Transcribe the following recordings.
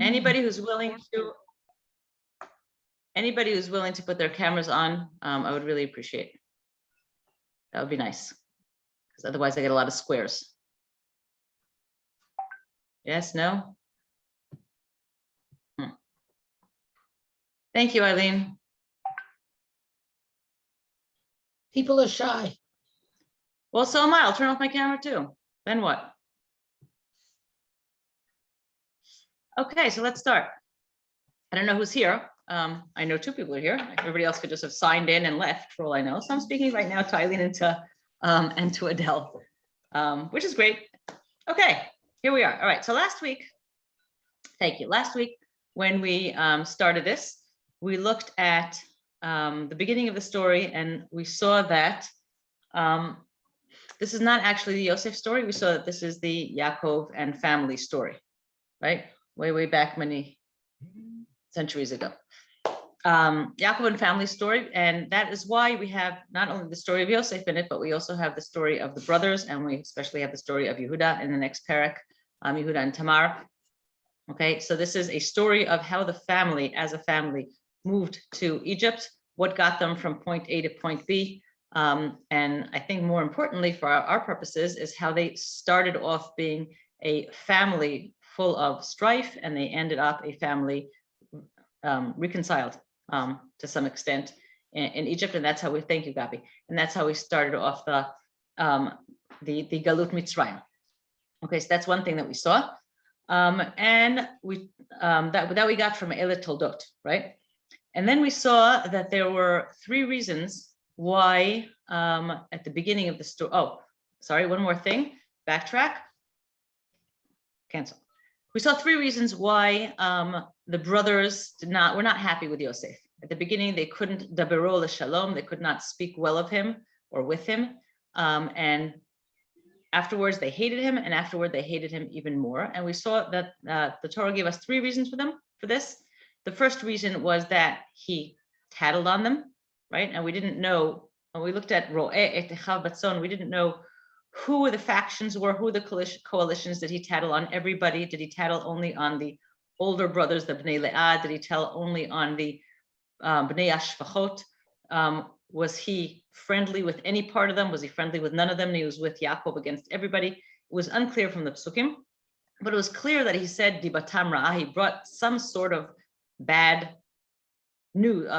Anybody who's willing to put their cameras on, I would really appreciate it. That would be nice, because otherwise I get a lot of squares. Yes, no? Thank you, Eileen. People are shy. Well, so am I. I'll turn off my camera too. Then what? Okay, so let's start. I don't know who's here. I know two people are here. Everybody else could just have signed in and left, for all I know. So I'm speaking right now to Eileen and to Adele, which is great. Okay, here we are. All right, so last week, thank you. Last week, when we started this, we looked at the beginning of the story, and we saw that this is not actually the Yosef story. We saw that this is the Yaakov and family story, right? Way back many centuries ago. Yaakov and family story, and that is why we have not only the story of Yosef in it, but we also have the story of the brothers, and we especially have the story of Yehuda in the next parak, Yehuda and Tamar. Okay, so this is a story of how the family, as a family, moved to Egypt, what got them from point A to point B, and I think more importantly for our purposes is how they started off being a family full of strife, and they ended up a family reconciled to some extent in Egypt, and that's how we thank you, Gabi, and that's how we started off the Galut Mitzrayim. Okay, so that's one thing that we saw, and we that we got from Elet Toldot, right? And then we saw that there were three reasons why at the beginning of the story. Oh, sorry, one more thing. Backtrack. Cancel. We saw three reasons why the brothers were not happy with Yosef. At the beginning, they couldn't dabero l'shalom, they could not speak well of him or with him. And afterwards, they hated him, and afterward, they hated him even more. And we saw that the Torah gave us three reasons for this. The first reason was that he tattled on them, right? And we didn't know, when we looked at Ro'eh et Echav Batzon, we didn't know who the factions were, who the coalitions did he tattle on? Everybody? Did he tattle only on the older brothers, the Bnei Le'ah? Did he tattle only on the Bnei Ashvachot? Was he friendly with any part of them? Was he friendly with none of them? And he was with Yaakov against everybody. It was unclear from the Psukim, but it was clear that he said Dibatam Ra'ah. He brought some sort of bad news,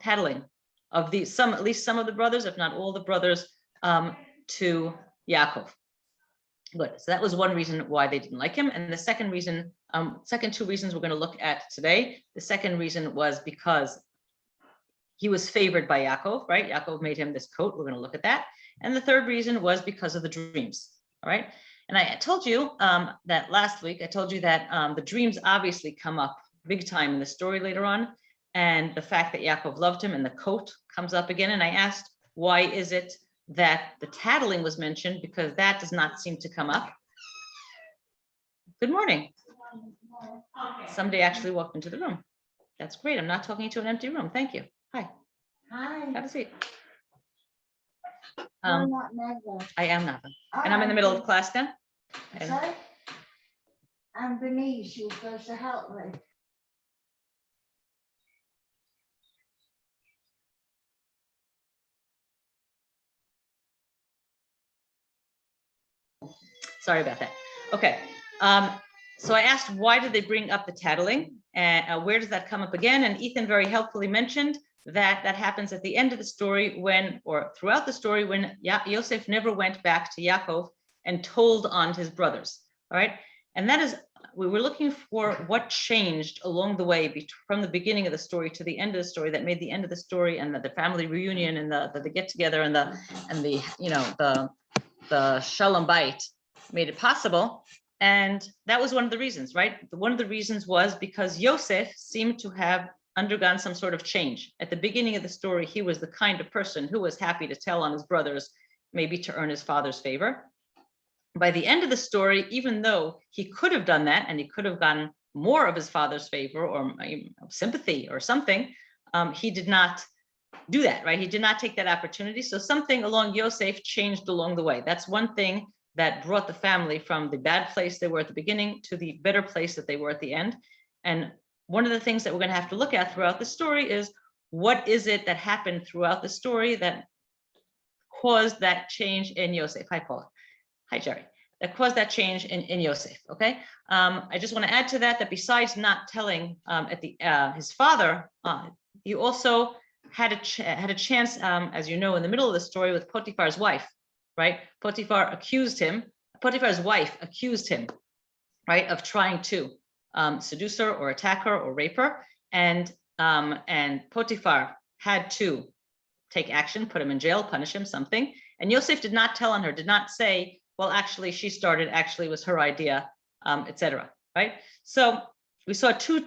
tattling of at least some of the brothers, if not all the brothers, to Yaakov. Good. So that was one reason why they didn't like him. And the second reason, second two reasons we're going to look at today. The second reason was because he was favored by Yaakov, right? Yaakov made him this coat. We're going to look at that. And the third reason was because of the dreams. All right. And I told you that last week, I told you that the dreams obviously come up big time in the story later on. And the fact that Yaakov loved him and the coat comes up again. And I asked, why is it that the tattling was mentioned, because that does not seem to come up. Good morning. Somebody actually walked into the room. That's great. I'm not talking to an empty room. Thank you. Hi. Hi. Have a seat. I'm not Nava. I am Nava. And I'm in the middle of class now. Sorry? I'm Bernice. You're supposed to help me. Sorry about that. Okay. So I asked, why did they bring up the tattling? And where does that come up again? And Ethan very helpfully mentioned that that happens at the end of the story or throughout the story, when Yosef never went back to Yaakov and told on his brothers. All right. And that is, we were looking for what changed along the way from the beginning of the story to the end of the story that made the end of the story and the family reunion and the get together and the shalom bait made it possible. And that was one of the reasons, right? One of the reasons was because Yosef seemed to have undergone some sort of change. At the beginning of the story, he was the kind of person who was happy to tell on his brothers, maybe to earn his father's favor. By the end of the story, even though he could have done that and he could have gotten more of his father's favor or sympathy or something, he did not do that, right? He did not take that opportunity. So something along Yosef changed along the way. That's one thing that brought the family from the bad place they were at the beginning to the better place that they were at the end. And one of the things that we're going to have to look at throughout the story is what is it that happened throughout the story that caused that change in Yosef. Hi, Paula. Hi, Jerry. That caused that change in Yosef. Okay. I just want to add to that besides not telling his father, he also had a chance, as you know, in the middle of the story with Potiphar's wife, right? Potiphar's wife accused him, right, of trying to seduce her or attack her or rape her, and Potiphar had to take action, put him in jail, punish him, something. And Yosef did not tell on her, did not say, well, actually, she started, actually, it was her idea, etc. Right? So we saw two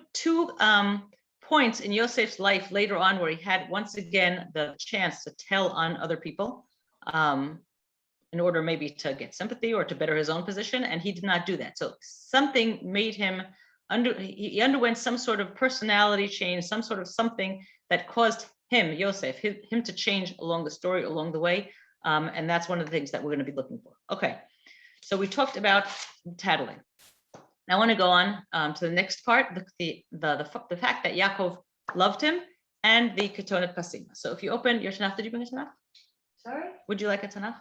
points in Yosef's life later on where he had once again the chance to tell on other people in order maybe to get sympathy or to better his own position, and he did not do that. So something made him he underwent some sort of personality change, some sort of something that caused him, Yosef, him to change along the story, along the way. And that's one of the things that we're going to be looking for. Okay, so we talked about tattling. Now I want to go on to the next part, the fact that Yaakov loved him and the Ketonet Pasim. So if you open your Tanakh, did you bring a Tanakh? Sorry? Would you like a Tanakh?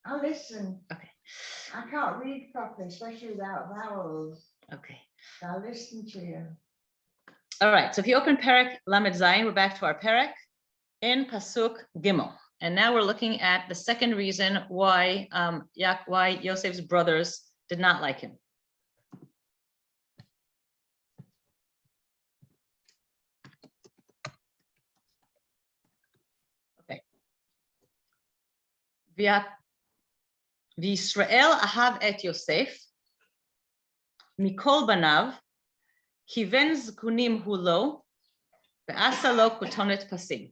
I'll listen. Okay. I can't read properly, especially without vowels. Okay. So I'll listen to you. All right, so if you open Perek Lamed Zayin, we're back to our Perek in Pasuk Gimel. And now we're looking at the second reason why Yosef's brothers did not like him. Okay. V'Yisrael ahav et Yosef mikol banav kiven zkunim hu lo ve'asa lo kotonet pasim.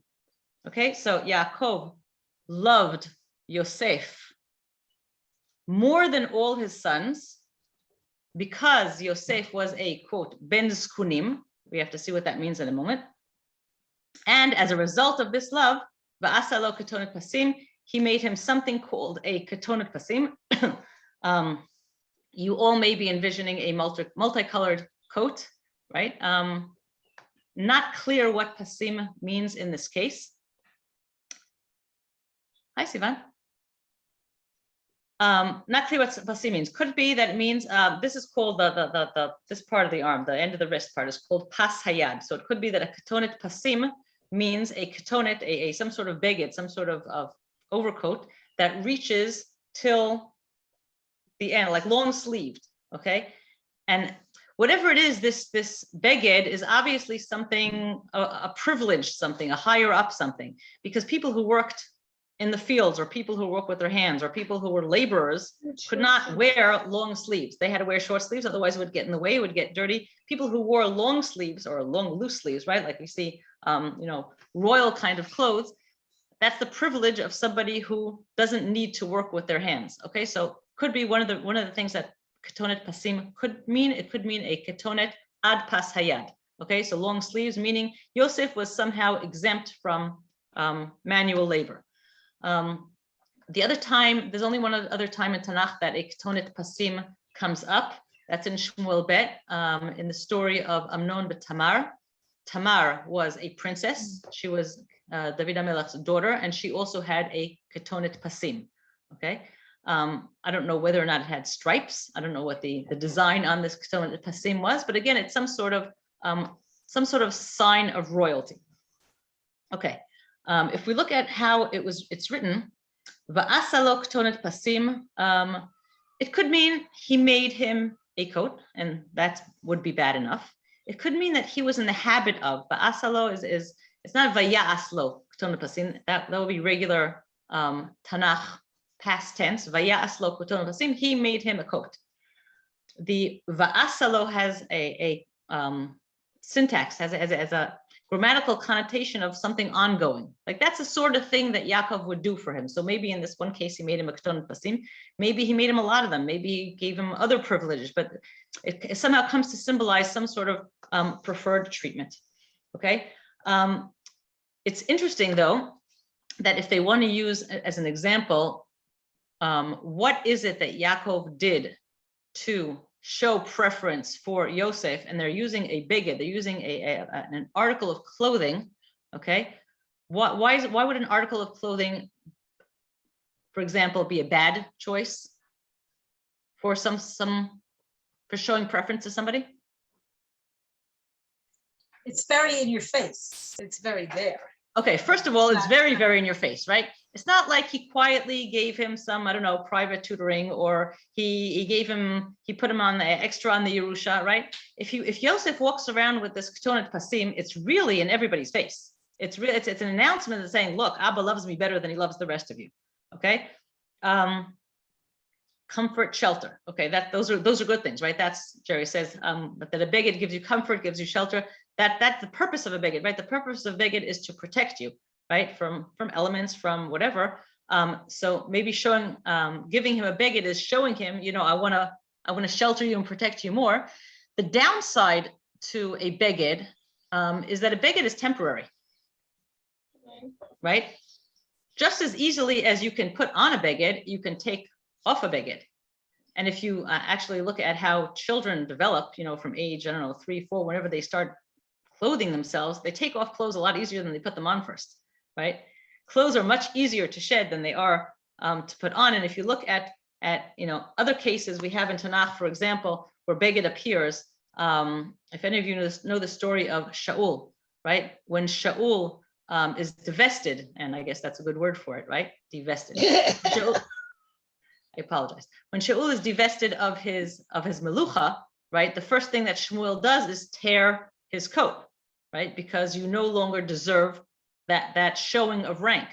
Okay, so Yaakov loved Yosef more than all his sons because Yosef was a, quote, ben zkunim. We have to see what that means in a moment. And as a result of this love, ve'asa lo kotonet pasim, he made him something called a ketonet pasim. You all may be envisioning a multicolored coat, right? Not clear what pasim means in this case. Hi, Sivan. Not clear what pasim means. Could be that it means this is called this part of the arm, the end of the wrist part is called pas hayad. So it could be that a ketonet pasim means a ketonet, some sort of beged, some sort of overcoat that reaches till the end, like long sleeved. Okay, and whatever it is, this beged is obviously something, a privileged something, a higher up something, because people who worked in the fields or people who work with their hands or people who were laborers could not wear long sleeves. They had to wear short sleeves, otherwise it would get in the way, it would get dirty. People who wore long sleeves or long loose sleeves, right? Like we see, royal kind of clothes. That's the privilege of somebody who doesn't need to work with their hands. Okay, so could be one of the things that ketonet pasim could mean. It could mean a ketonet ad pas hayad. Okay, so long sleeves, meaning Yosef was somehow exempt from manual labor. The other time, there's only one other time in Tanakh that a ketonet pasim comes up. That's in Shmuel Bet, in the story of Amnon bet Tamar. Tamar was a princess. She was David HaMelech's daughter, and she also had a ketonet pasim. Okay, I don't know whether or not it had stripes. I don't know what the design on this ketonet pasim was, but again, it's some sort of sign of royalty. Okay, if we look at how it's written, va'asa lo ketonet pasim, it could mean he made him a coat, and that would be bad enough. It could mean that he was in the habit of, va'asa lo is it's not vaya'as lo ketonet pasim. That would be regular Tanakh past tense. Vaya'as lo ketonet pasim. He made him a coat. The va'asa lo has a syntax, has a grammatical connotation of something ongoing. Like that's the sort of thing that Yaakov would do for him. So maybe in this one case, he made him a ketonet pasim. Maybe he made him a lot of them. Maybe he gave him other privileges, but it somehow comes to symbolize some sort of preferred treatment. Okay. It's interesting though, that if they want to use as an example, what is it that Yaakov did to show preference for Yosef, and they're using a beged, they're using an article of clothing, okay? Why would an article of clothing, for example, be a bad choice for for showing preference to somebody? It's very in your face. It's very there. Okay, first of all, it's very, very in your face, right? It's not like he quietly gave him some, I don't know, private tutoring, or he put him on the extra on the Yerusha, right? If Yosef walks around with this Ketonet Pasim, it's really in everybody's face. It's an announcement that's saying, look, Abba loves me better than he loves the rest of you. Okay. Comfort, shelter. Okay, those are good things, right? That's, Jerry says, that a beged gives you comfort, gives you shelter. That's the purpose of a beged, right? The purpose of beged is to protect you, right? From elements, from whatever. So maybe giving him a beged is showing him, I want to shelter you and protect you more. The downside to a beged is that a beged is temporary, right? Just as easily as you can put on a beged, you can take off a beged. And if you actually look at how children develop, from age, I don't know, 3, 4, whenever they start clothing themselves, they take off clothes a lot easier than they put them on first, right? Clothes are much easier to shed than they are to put on. And if you look at other cases we have in Tanakh, for example, where beged appears, if any of you know the story of Shaul, right? When Shaul is divested, and I guess that's a good word for it, right? Divested. Shaul, I apologize. When Shaul is divested of his melucha, right? The first thing that Shmuel does is tear his coat, right? Because you no longer deserve that showing of rank,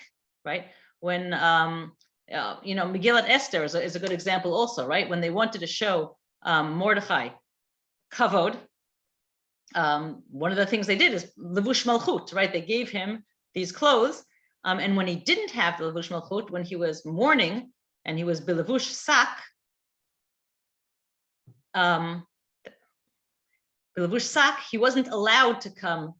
right? When Megillat Esther is a good example also, right? When they wanted to show Mordechai kavod, one of the things they did is levush malchut, right? They gave him these clothes, and when he didn't have the levush malchut, when he was mourning and he was bilevush sak, he wasn't allowed to come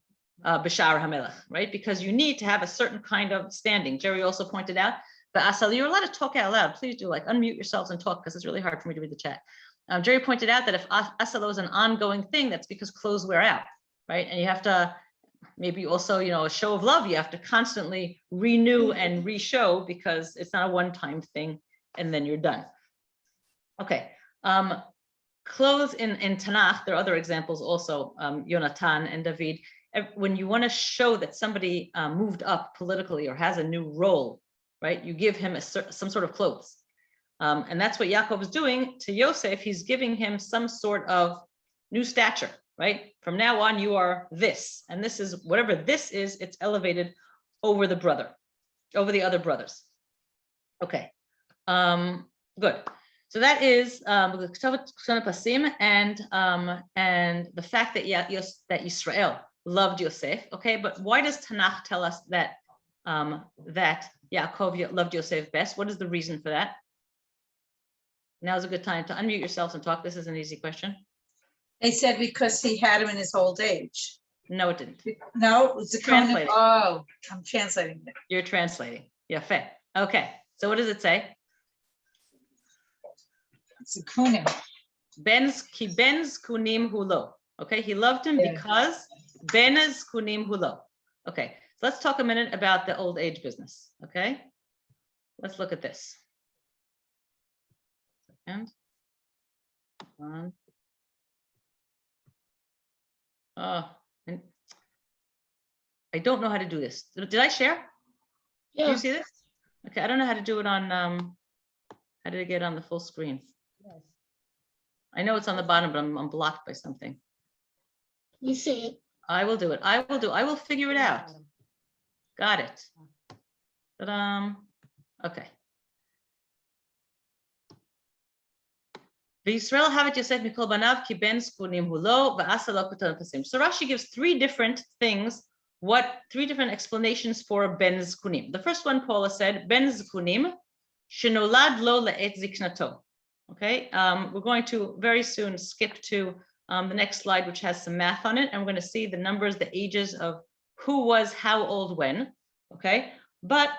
b'shar hamelech, right? Because you need to have a certain kind of standing. Jerry also pointed out, but Asal, you're allowed to talk out loud. Please do, unmute yourselves and talk, because it's really hard for me to read the chat. Jerry pointed out that if Asalo is an ongoing thing, that's because clothes wear out, right? And you have to, maybe also, a show of love, you have to constantly renew and re-show, because it's not a one-time thing and then you're done. Okay. Clothes in Tanakh, there are other examples also, Yonatan and David. When you want to show that somebody moved up politically or has a new role, right? You give him some sort of clothes. And that's what Yaakov is doing to Yosef. He's giving him some sort of new stature, right? From now on, you are this, and this is whatever this is, it's elevated over the other brothers. Okay, good. So that is the Ketonet Pasim and the fact that Yisrael loved Yosef. Okay, but why does Tanakh tell us that that Yaakov loved Yosef best? What is the reason for that? Now's a good time to unmute yourselves and talk. This is an easy question. They said because he had him in his old age. No, it didn't. No, it's a translating. Oh, I'm translating it. You're translating. Yeah, fair. Okay, so what does it say? It's a kunim. Ben's kunim hulo. Okay, he loved him because Ben's kunim hulo. Okay, so let's talk a minute about the old age business. Okay, let's look at this. Second. One. Oh, I don't know how to do this. Did I share? Yeah. Do you see this? Okay, I don't know how to do it on, how did I get on the full screen? Yes. I know it's on the bottom, but I'm blocked by something. You see it. I will do it. I will figure it out. Got it. Okay. So Rashi gives three different things. Three different explanations for Ben Zkunim. The first one, Paula said, Ben Zkunim, shenolad lo le'et ziknato. Okay, we're going to very soon skip to the next slide, which has some math on it, and we're going to see the numbers, the ages of who was how old when. Okay, but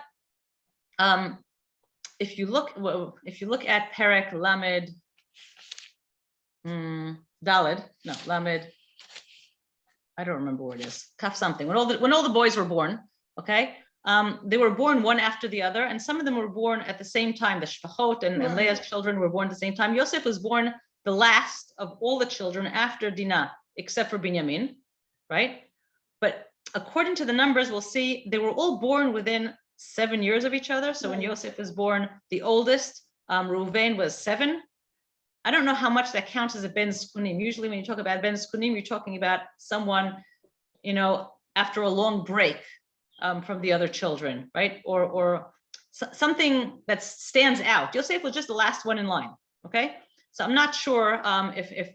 if you look at Perek Lamed Dalid, no, Lamed. I don't remember where it is. Kaf something. When all the boys were born, okay, they were born one after the other, and some of them were born at the same time. The Shfachot and Leah's children were born at the same time. Yosef was born the last of all the children after Dinah, except for Binyamin, right? But according to the numbers, we'll see they were all born within 7 years of each other. So when Yosef was born, the oldest, Reuven, was 7. I don't know how much that counts as a ben zkunim. Usually when you talk about ben zkunim, you're talking about someone, after a long break from the other children, right? Or something that stands out. Yosef was just the last one in line, okay? So I'm not sure if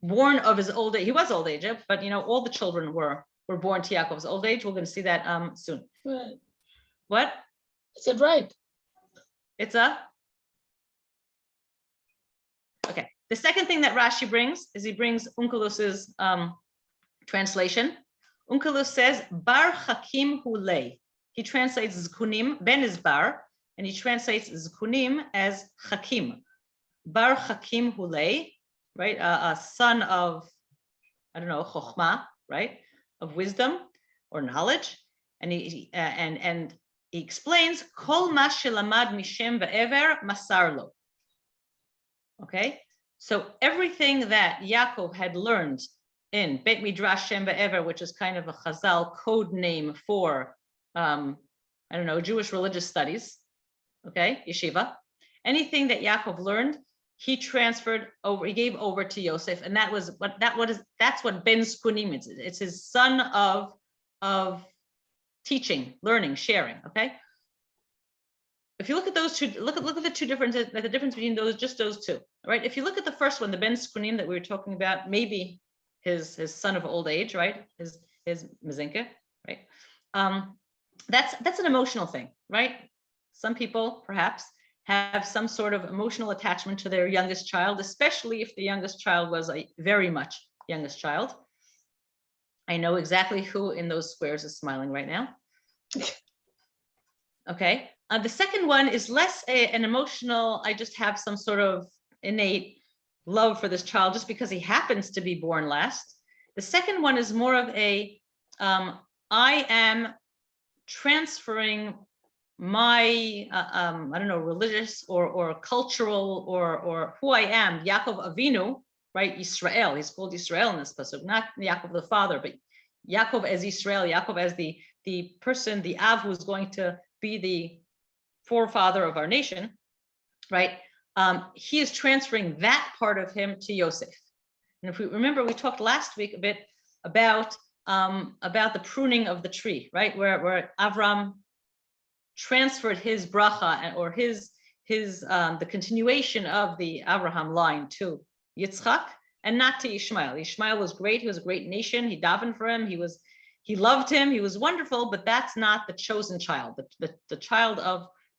born of his old age, he was old age, but all the children were born to Yaakov's old age. We're going to see that soon. Right. What? I said right. It's a? Okay. The second thing that Rashi brings is he brings Onkelus's translation. Onkelus says, Bar Hakim Hulei. He translates Zkunim, Ben is Bar, and he translates Zkunim as Hakim. Bar Hakim Hulei, right? A son of, Chokhmah, right? Of wisdom or knowledge. And he explains, Kol ma shelamad mishem ve'ever masar lo. Okay, so everything that Yaakov had learned in Beit Midrash Shem Ve'ever, which is kind of a Chazal code name for, Jewish religious studies, okay, yeshiva. Anything that Yaakov learned, he transferred over, he gave over to Yosef, and that's what Ben Zkunim is. It's his son of teaching, learning, sharing. Okay. If you look at those two, look at the two differences, the difference between those two, right? If you look at the first one, the Ben Zkunim that we were talking about, maybe his son of old age, right? His Mezinke, right? That's an emotional thing, right? Some people perhaps have some sort of emotional attachment to their youngest child, especially if the youngest child was a very much youngest child. I know exactly who in those squares is smiling right now. Okay. The second one is less an emotional, I just have some sort of innate love for this child just because he happens to be born last. The second one is more of I am transferring my, religious or cultural or who I am, Yaakov Avinu, right? Israel, he's called Israel in this pasuk, not Yaakov the father, but Yaakov as Israel, Yaakov as the person, the Av, who's going to be the forefather of our nation, right? He is transferring that part of him to Yosef. And if we remember, we talked last week a bit about the pruning of the tree, right? Where Avram transferred his bracha or his the continuation of the Abraham line to Yitzchak and not to Ishmael. Ishmael was great. He was a great nation. He davened for him. He loved him. He was wonderful, but that's not the chosen child. The child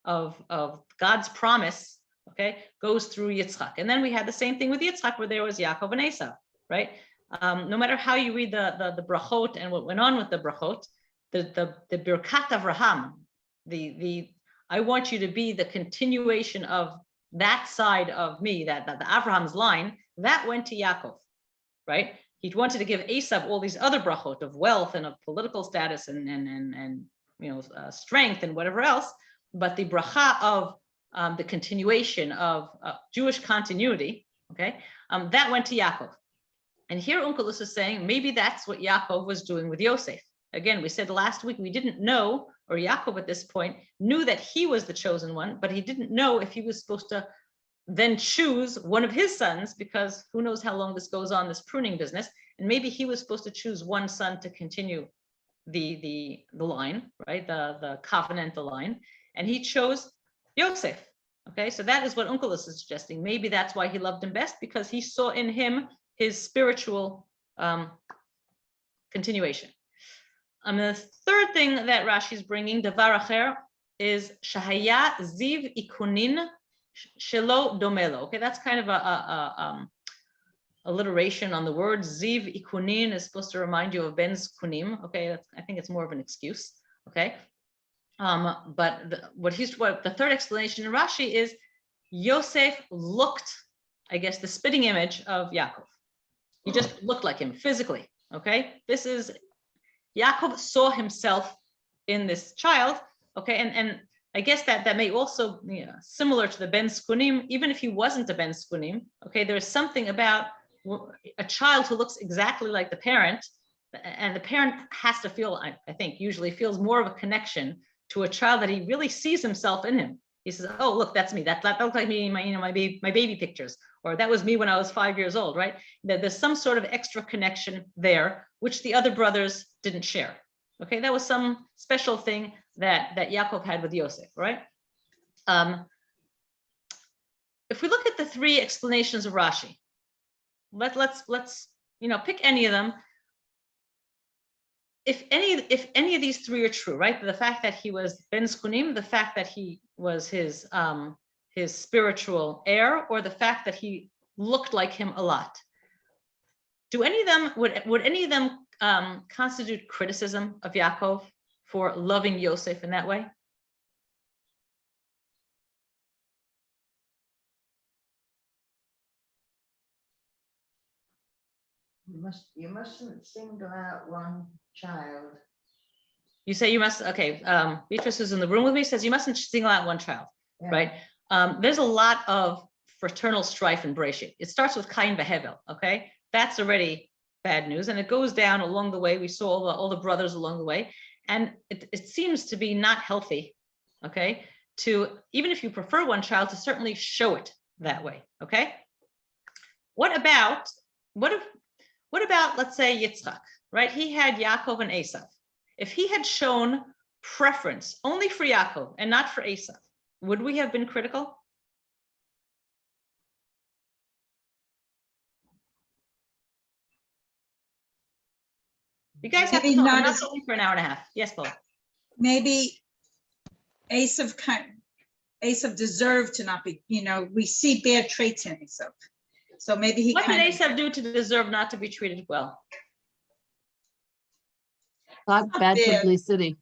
of God's promise, okay, goes through Yitzchak. And then we had the same thing with Yitzchak, where there was Yaakov and Esav, right? No matter how you read the brachot and what went on with the brachot, the Birkat Avraham, I want you to be the continuation of that side of me, that the Avraham's line, that went to Yaakov, right? He wanted to give Esav all these other brachot of wealth and of political status and strength and whatever else, but the bracha of the continuation of Jewish continuity, okay, that went to Yaakov. And here Onkelos is saying maybe that's what Yaakov was doing with Yosef. Again, we said last week we didn't know, or Yaakov at this point knew that he was the chosen one, but he didn't know if he was supposed to then choose one of his sons, because who knows how long this goes on, this pruning business. And maybe he was supposed to choose one son to continue the line, right? The covenant, the line. And he chose Yosef. Okay, so that is what Onkelos is suggesting. Maybe that's why he loved him best, because he saw in him his spiritual continuation. The third thing that Rashi is bringing, Davar Acher, is Shahaya Ziv Ikunin Shelo Domelo. Okay, that's kind of a alliteration on the word. Ziv Ikunin is supposed to remind you of Ben Zkunim. Okay, I think it's more of an excuse. Okay, but what the third explanation in Rashi is Yosef looked I guess, the spitting image of Yaakov. He just looked like him physically. Okay, this is Yaakov saw himself in this child. Okay, and I guess that may also, similar to the Ben Skunim, even if he wasn't a Ben Skunim. Okay, there's something about a child who looks exactly like the parent, and the parent has to feel, I think, usually feels more of a connection to a child that he really sees himself in him. He says, "Oh, look, that's me. That looks like me. My baby pictures, or that was me when I was 5 years old." Right? There's some sort of extra connection there, which the other brothers didn't share. Okay, that was some special thing that Yaakov had with Yosef. Right? If we look at the three explanations of Rashi, let's pick any of them. If any of these three are true, right? The fact that he was Ben Skunim, the fact that he was his spiritual heir, or the fact that he looked like him a lot. Do any of them would any of them constitute criticism of Yaakov for loving Yosef in that way? You mustn't single out one child. You say you must, okay, Beatrice, who's in the room with me, says you mustn't single out one child, Yeah. right? There's a lot of fraternal strife in Bereshit. It starts with Cain v'Hevel, okay? That's already bad news, and it goes down along the way. We saw all the brothers along the way, and it seems to be not healthy, okay? To, even if you prefer one child, to certainly show it that way, okay? What about, let's say, Yitzchak, right? He had Yaakov and Esav. If he had shown preference only for Yaakov and not for Esav, would we have been critical? You guys have to Maybe talk. not I'm not as- talking for an hour and a half. Yes, Paul. Maybe Esav deserved to not be, we see bad traits in Esav. So maybe he What did kind of, Esav do to deserve not to be treated well? Got bad Yeah. publicity.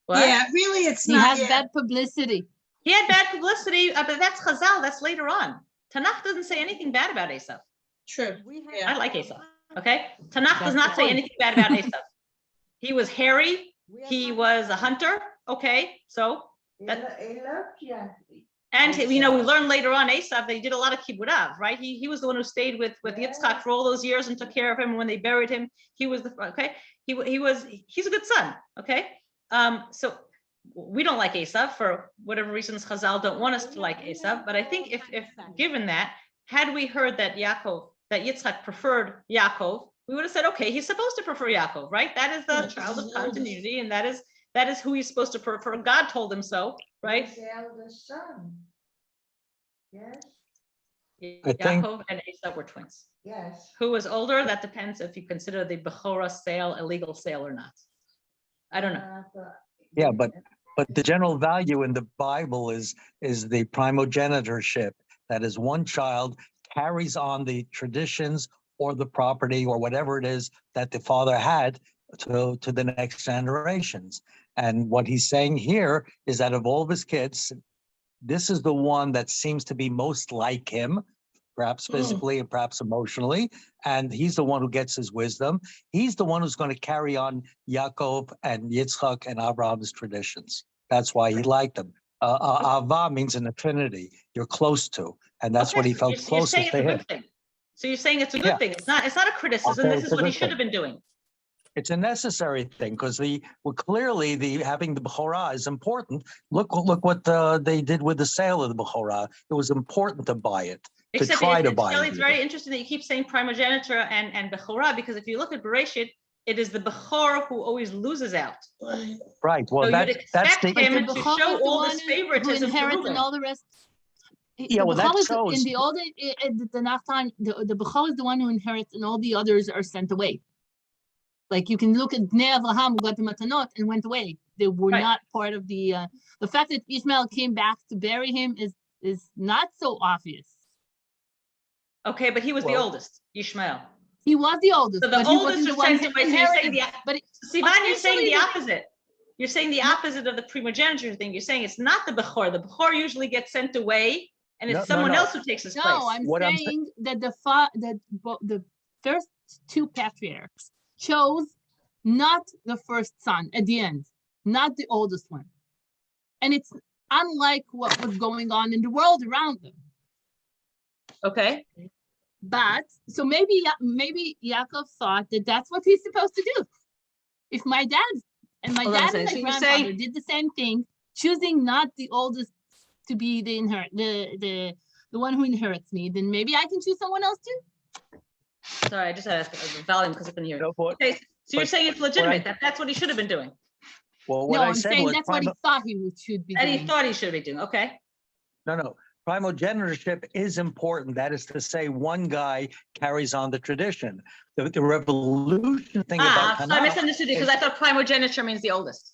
What? yeah, really, it's He not. has bad publicity. He had bad publicity, but that's Chazal. That's later on. Tanakh doesn't say anything bad about Esav. True. I Yeah. like Esav. Okay, Tanakh does That's not the say point. anything bad about Esav. He was hairy. He was a hunter. Okay, so He loved you. and Esav. we learned later on Esav that he did a lot of kibbutzav, right? He was the one who stayed with Yitzchak for all those years and took care of him. When they buried him, he was he's a good son. Okay, so we don't like Esav for whatever reasons. Chazal don't want us to like Esav, but I think if given that, had we heard that Yitzchak preferred Yaakov, we would have said, okay, he's supposed to prefer Yaakov, right? That is the child of continuity, and that is who he's supposed to prefer. God told him so, right? He's the eldest son. Yes, I think- Yaakov and Esau were twins. yes. Who was older? That depends if you consider the Bechora sale a legal sale or not. I don't know. Yeah, but the general value in the Bible is the primogenitorship. That is, one child carries on the traditions or the property or whatever it is that the father had to the next generations. And what he's saying here is that of all of his kids, this is the one that seems to be most like him, perhaps physically and perhaps emotionally. And he's the one who gets his wisdom. He's the one who's going to carry on Yaakov and Yitzchak and Abraham's traditions. That's why he liked them. Ava means an affinity. You're close to. And that's what he felt You're saying closest to it's a him. good thing. So you're saying it's a good Yeah. thing. It's not a criticism. Okay, This it's is a what he good should have thing. been doing. It's a necessary thing because clearly having the Bechorah is important. Look what they did with the sale of the Bechorah. It was important to buy it. Except try to buy Shelley, it it's even. very interesting that you keep saying primogeniture and Bechorah, because if you look at Bereshit, it is the Bechor who always loses out. Right. Well, So you'd that's expect the him But to the Bechor show is the all one this who favoritism to inherits and Reuben. all the rest. Yeah, The well, that Bechor is shows- in the old the Nachtan. The Bechor is the one who inherits, and all the others are sent away. Like you can look at Bnei Avraham, who got the matanot and went away. They were Right. not part of the fact that Ishmael came back to bury him is not so obvious. Okay, but he was the Well- oldest, Ishmael. He was the oldest, So the but he oldest wasn't the was one sent who away. So you're saying inherited. But Sivan, you're saying the officially, opposite. You're saying the opposite of the primogeniture thing. You're saying it's not the Bechor. The Bechor usually gets sent away and it's No, someone no. else who takes his place. No, I'm What I'm saying that the first two patriarchs chose not the first son at the end, not the oldest one. And it's unlike what was going on in the world around them. Okay, But so maybe Yaakov thought that that's what he's supposed to do. If my dad and my Hold on a dad and second. my So you're grandfather saying- did the same thing, choosing not the oldest to be the one who inherits me, then maybe I can choose someone else too. sorry, I just had a volume because I couldn't hear. No, but- Okay, so you're but saying it's legitimate, that's what he should have been doing, Well, what No, I I'm said saying was that's what he thought he should be that he doing. thought he should be doing, okay? no. Primogenitorship is important. That is to say, one guy carries on the tradition. The revolution thing about So I Tanakh misunderstood you because I thought primogeniture means the oldest.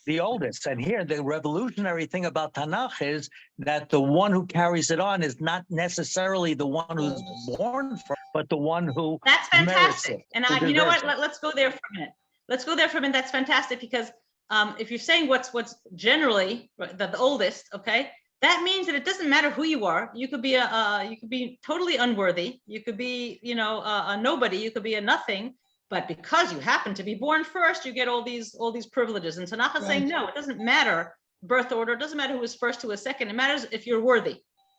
the oldest. And here, the revolutionary thing about Tanakh is that the one who carries it on is not necessarily the one who's born from, but the one who That's merits fantastic. it, And who you know what, deserves it. let's go there for a minute. Let's go there for a minute, that's fantastic, because if you're saying what's generally the oldest, okay? That means that it doesn't matter who you are. You could be totally unworthy. You could be, a nobody. You could be a nothing. But because you happen to be born first, you get all these privileges. And Tanakh is saying, no, it doesn't matter birth order. It doesn't matter who is first, who is second. It matters if you're worthy,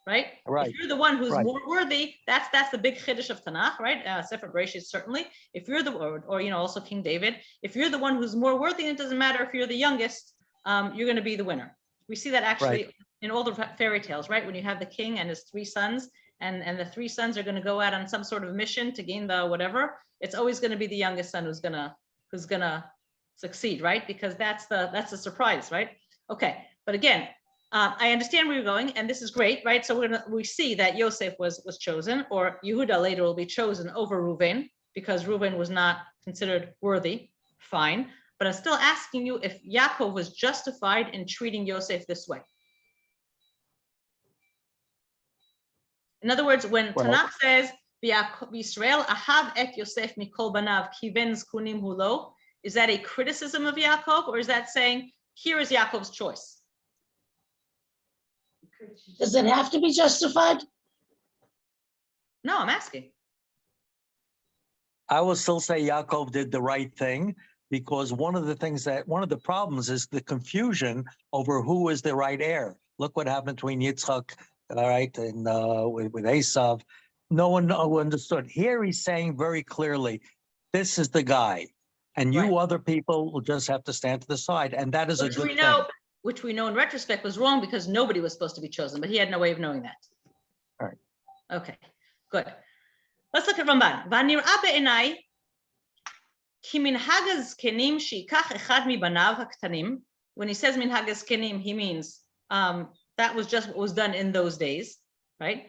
right? Right. If you're the one who's Right. more worthy, that's the big chiddush of Tanakh, right? Sefer Bereshit, certainly. If you're the, or also King David, if you're the one who's more worthy, it doesn't matter if you're the youngest, you're going to be the winner. We see that actually in all the fairy tales, right? When you have the king and his three sons, and the three sons are going to go out on some sort of mission to gain the whatever, it's always going to be the youngest son who's gonna succeed, right? Because that's the surprise, right? Okay, but again, I understand where you're going, and this is great, right? So we see that Yosef was chosen, or Yehuda later will be chosen over Reuven because Reuven was not considered worthy. Fine, but I'm still asking you if Yaakov was justified in treating Yosef this way. In other words, when Well- Tanakh says, "Yisrael ahav et Yosef mikol banav ki ben zkunim hu lo," is that a criticism of Yaakov, or is that saying, here is Yaakov's choice? Does it have to be justified? No, I'm asking. I will still say Yaakov did the right thing, because one of the problems is the confusion over who is the right heir. Look what happened between Yitzchak, all right, and with Esav. No one understood. Here he's saying very clearly, this is the guy, and you other people will just have to stand to the side, and that is a good thing. Which we know in retrospect was wrong because nobody was supposed to be chosen, but he had no way of knowing that. All right. Okay, good. Let's look at Ramban. V'nir'a be'enai ki minhag hazkenim sheikach echad mibanav haktanim. When he says minhag hazkenim, he means that was just what was done in those days, right?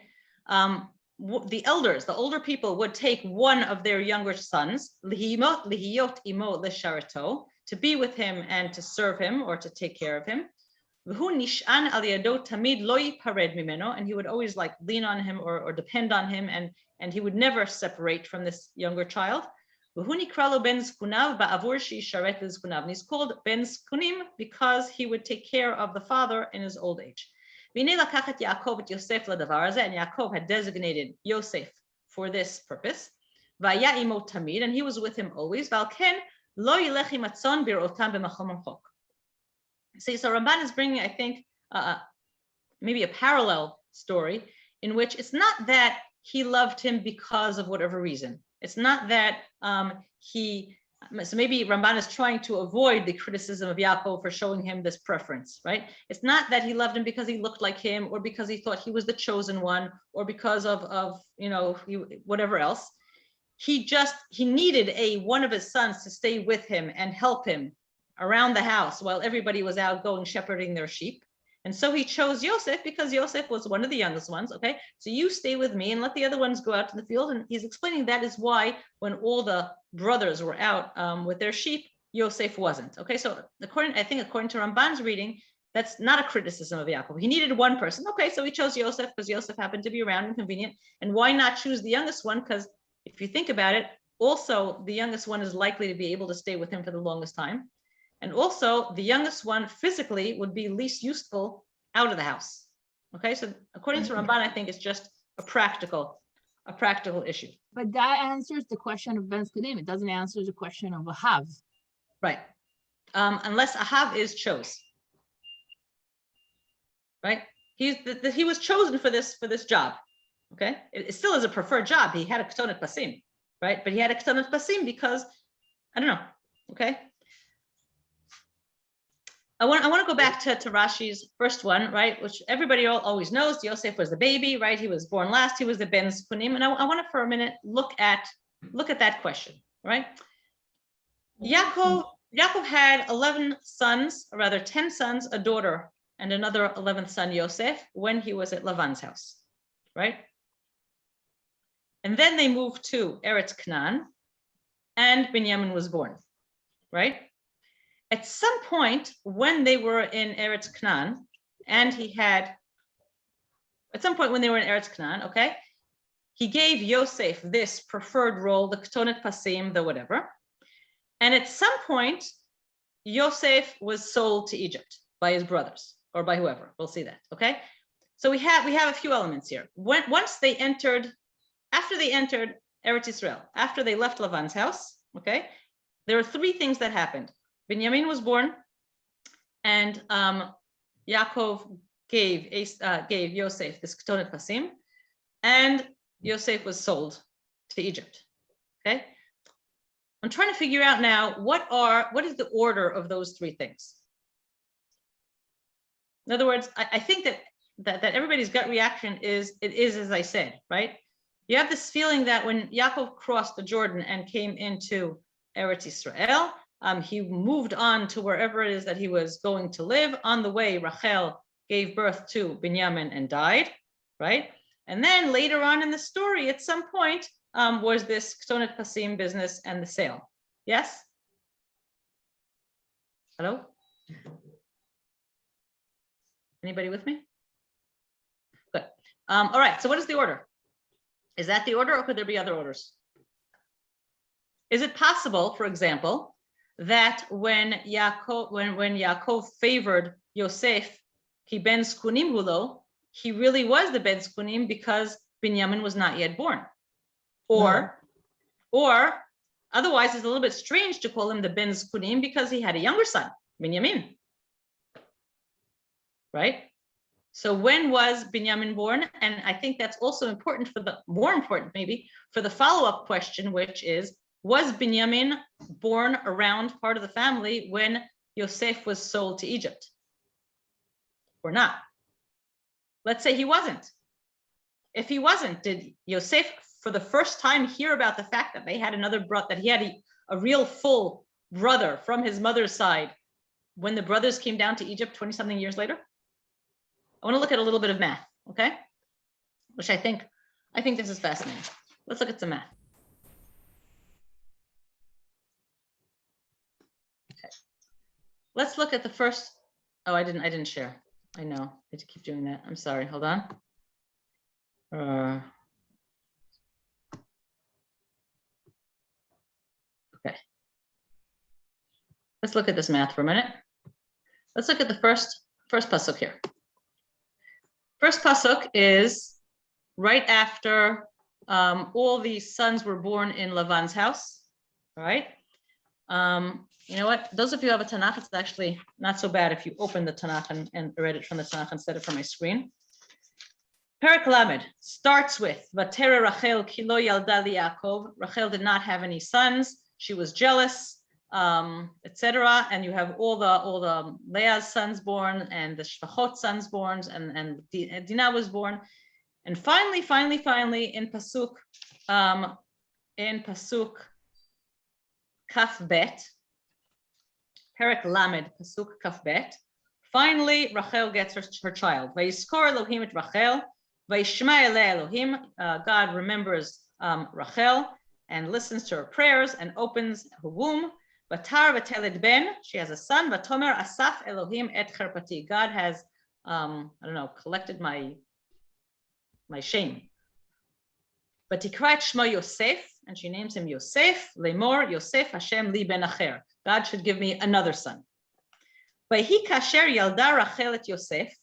The elders, the older people, would take one of their younger sons, lihiyot imo lesharato, to be with him and to serve him or to take care of him. V'hu nish'an al yado tamid lo yipared mimeno, and he would always like lean on him or depend on him, and he would never separate from this younger child. V'hu nikra lo ben zkunav ba'avur she'isharet lezkunav, and he's called ben zkunim because he would take care of the father in his old age. V'nei lakachet Yaakov et Yosef ladavar hazeh, and Yaakov had designated Yosef for this purpose. V'aya imo tamid, and he was with him always. V'alken lo yilech im atzon bir'otam b'machom rachok. See, so Ramban is bringing, I think, maybe a parallel story in which it's not that he loved him because of whatever reason. It's not that so maybe Ramban is trying to avoid the criticism of Yaakov for showing him this preference, right? It's not that he loved him because he looked like him or because he thought he was the chosen one or because of whatever else. He needed one of his sons to stay with him and help him around the house while everybody was out going shepherding their sheep. And so he chose Yosef because Yosef was one of the youngest ones. Okay, so you stay with me and let the other ones go out to the field. And he's explaining that is why when all the brothers were out with their sheep, Yosef wasn't. Okay, so according to Ramban's reading, that's not a criticism of Yaakov. He needed one person. Okay, so he chose Yosef because Yosef happened to be around and convenient. And why not choose the youngest one? Because if you think about it, also the youngest one is likely to be able to stay with him for the longest time. And also the youngest one physically would be least useful out of the house. Okay, so according to Ramban, I think it's just a practical issue. But that answers the question of Ben Skudim. It doesn't answer the question of Ahav. Right. Unless Ahav is chose. Right? He was chosen for this job. Okay, it still is a preferred job. He had a Ketonet Pasim, right? But he had a Ketonet Pasim because I don't know. Okay. I want to go back to Rashi's first one, right? Which everybody always knows. Yosef was the baby, right? He was born last. He was the Ben Skunim, and I want to for a minute look at that question, right? Yaakov had 11 sons, or rather 10 sons, a daughter, and another 11th son, Yosef, when he was at Lavan's house, right? And then they moved to Eretz Canaan, and Binyamin was born, right? At some point when they were in Eretz Canaan, okay, he gave Yosef this preferred role, the Ketonet Pasim, the whatever. And at some point, Yosef was sold to Egypt by his brothers or by whoever. We'll see that, okay? So we have a few elements here. After they entered Eretz Israel, after they left Lavan's house, okay, there are three things that happened. Binyamin was born, and Yaakov gave Yosef this Ketonet Pasim, and Yosef was sold to Egypt. Okay, I'm trying to figure out now what is the order of those three things. In other words, I think that everybody's gut reaction is as I said, right? You have this feeling that when Yaakov crossed the Jordan and came into Eretz Israel, he moved on to wherever it is that he was going to live. On the way, Rachel gave birth to Binyamin and died, right? And then later on in the story, at some point, was this Ketonet Pasim business and the sale. Yes? Hello? Anybody with me? Good. All right, so what is the order? Is that the order, or could there be other orders? Is it possible, for example, that when Yaakov favored Yosef, he ben Skunim hulo, he really was the ben Skunim because Binyamin was not yet born, or otherwise it's a little bit strange to call him the ben Skunim because he had a younger son, Binyamin, right? So when was Binyamin born? And I think that's also more important maybe for the follow-up question, which is, was Binyamin born around part of the family when Yosef was sold to Egypt? Or not? Let's say he wasn't. If he wasn't, did Yosef for the first time hear about the fact that they had another brother, that he had a real full brother from his mother's side when the brothers came down to Egypt 20-something years later? I want to look at a little bit of math, okay? Which I think this is fascinating. Let's look at some math. Let's look at the first. Oh, I didn't share. I know. I have to keep doing that. I'm sorry. Hold on. Okay. Let's look at this math for a minute. Let's look at the first pasuk here. First pasuk is right after all the sons were born in Lavan's house. All right. You know what? Those of you who have a Tanakh, it's actually not so bad if you open the Tanakh and read it from the Tanakh instead of from my screen. Perek Lamed starts with Vatera Rachel kilo yalda li Yaakov. Rachel did not have any sons. She was jealous, etc. And you have all the Leah's sons born and the Shvachot sons born, and Dinah was born. And finally, in Pasuk Kaf Bet, Perek Lamed, Pasuk Kaf Bet. Finally, Rachel gets her child. Vayiskor Elohim et Rachel, Vayishma eleh Elohim. God remembers Rachel and listens to her prayers and opens her womb. Vatar v'teled ben. She has a son. Vatomer asaf Elohim et cherpati. God has, collected my shame. Vatikra et shmo Yosef, and she names him Yosef. Lemor Yosef Hashem li ben acher. God should give me another son. Vayhi kasher yalda Rachel et Yosef.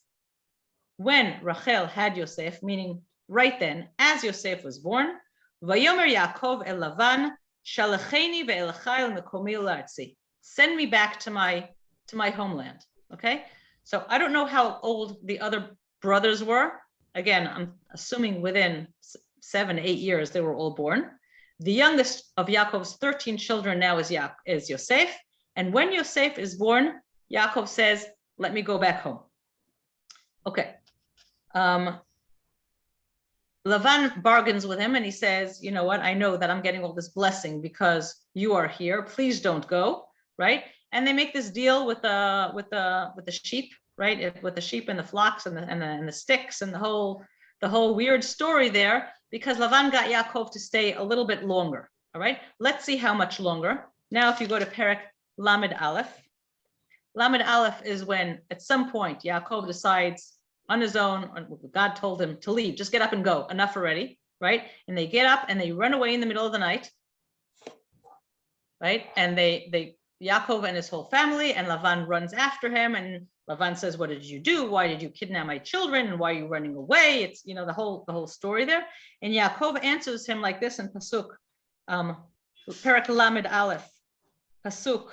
when Rachel had Yosef, meaning right then, as Yosef was born, Vayomer Yaakov el Lavan, Shalacheni ve'elachai el mekomi la'artzi. Send me back to my homeland. Okay, so I don't know how old the other brothers were. Again, I'm assuming within 7-8 years they were all born. The youngest of Yaakov's 13 children now is Yosef. And when Yosef is born, Yaakov says, let me go back home. Okay. Lavan bargains with him and he says, you know what? I know that I'm getting all this blessing because you are here. Please don't go, right? And they make this deal with the sheep, right? With the sheep and the flocks and the sticks and the whole weird story there, because Lavan got Yaakov to stay a little bit longer. All right, let's see how much longer. Now, if you go to Perek Lamed Aleph, Lamed Aleph is when at some point Yaakov decides on his own, God told him to leave, just get up and go, enough already, right? And they get up and they run away in the middle of the night, right? And they Yaakov and his whole family, and Lavan runs after him, and Lavan says, what did you do? Why did you kidnap my children? And why are you running away? It's, you know, the whole story there. And Yaakov answers him like this in Pasuk, Perek Lamed Aleph, Pasuk.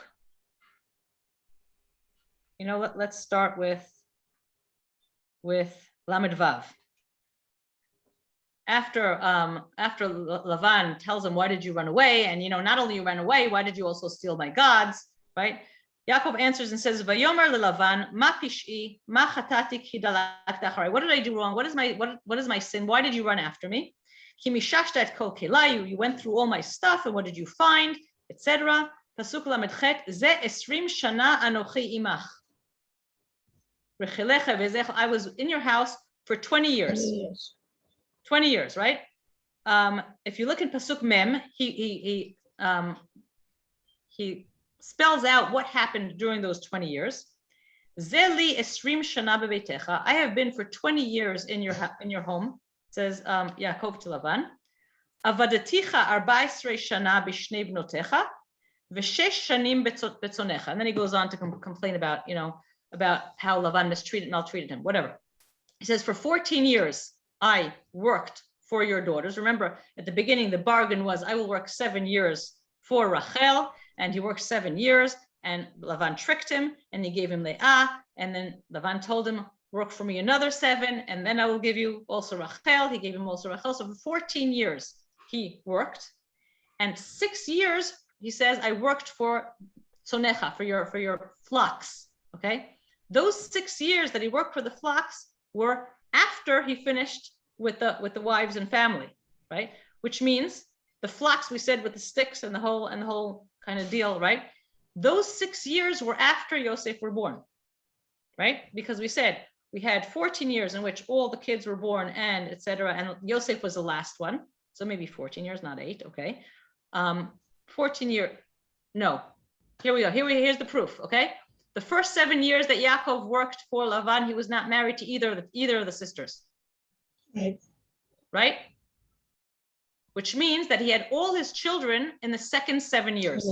You know what? Let's start with Lamed Vav. After Lavan tells him, why did you run away? And, you know, not only you ran away, why did you also steal my gods, right? Yaakov answers and says, Vayomer leLavan, ma pish'i, ma chatati ki dalakta acharei. What did I do wrong? What is my sin? Why did you run after me? Ki mishashta et kol kelai, you went through all my stuff, and what did you find? Etc. Pasuk lamed chet, ze 20 shana anochi imach. Rechilecha v'zech, I was in your house for 20 years. 20 years, right? If you look in Pasuk Mem, he spells out what happened during those 20 years. Zeli esrim shana bebeitecha. I have been for 20 years in your home, says Yaakov to Lavan. Avadaticha 14 shana b'shnei bnotecha, v'shesh shanim betzonecha. And then he goes on to complain about, you know, about how Lavan maltreated him, whatever. He says, for 14 years, I worked for your daughters. Remember, at the beginning, the bargain was, I will work 7 years for Rachel, and he worked 7 years, and Lavan tricked him, and he gave him Leah, and then Lavan told him, work for me another 7, and then I will give you also Rachel. He gave him also Rachel. So for 14 years, he worked, and 6 years, he says, I worked for Tzonecha, for your flocks, okay? Those 6 years that he worked for the flocks were after he finished with the wives and family, right? Which means the flocks, we said, with the sticks and the whole kind of deal, right? Those 6 years were after Yosef were born, right? Because we said we had 14 years in which all the kids were born and etc. And Yosef was the last one, so maybe 14 years, not 8, okay? 14 years, no. Here we go. Here's the proof, okay? The first 7 years that Yaakov worked for Lavan, he was not married to either of the sisters. Right? Which means that he had all his children in the second 7 years,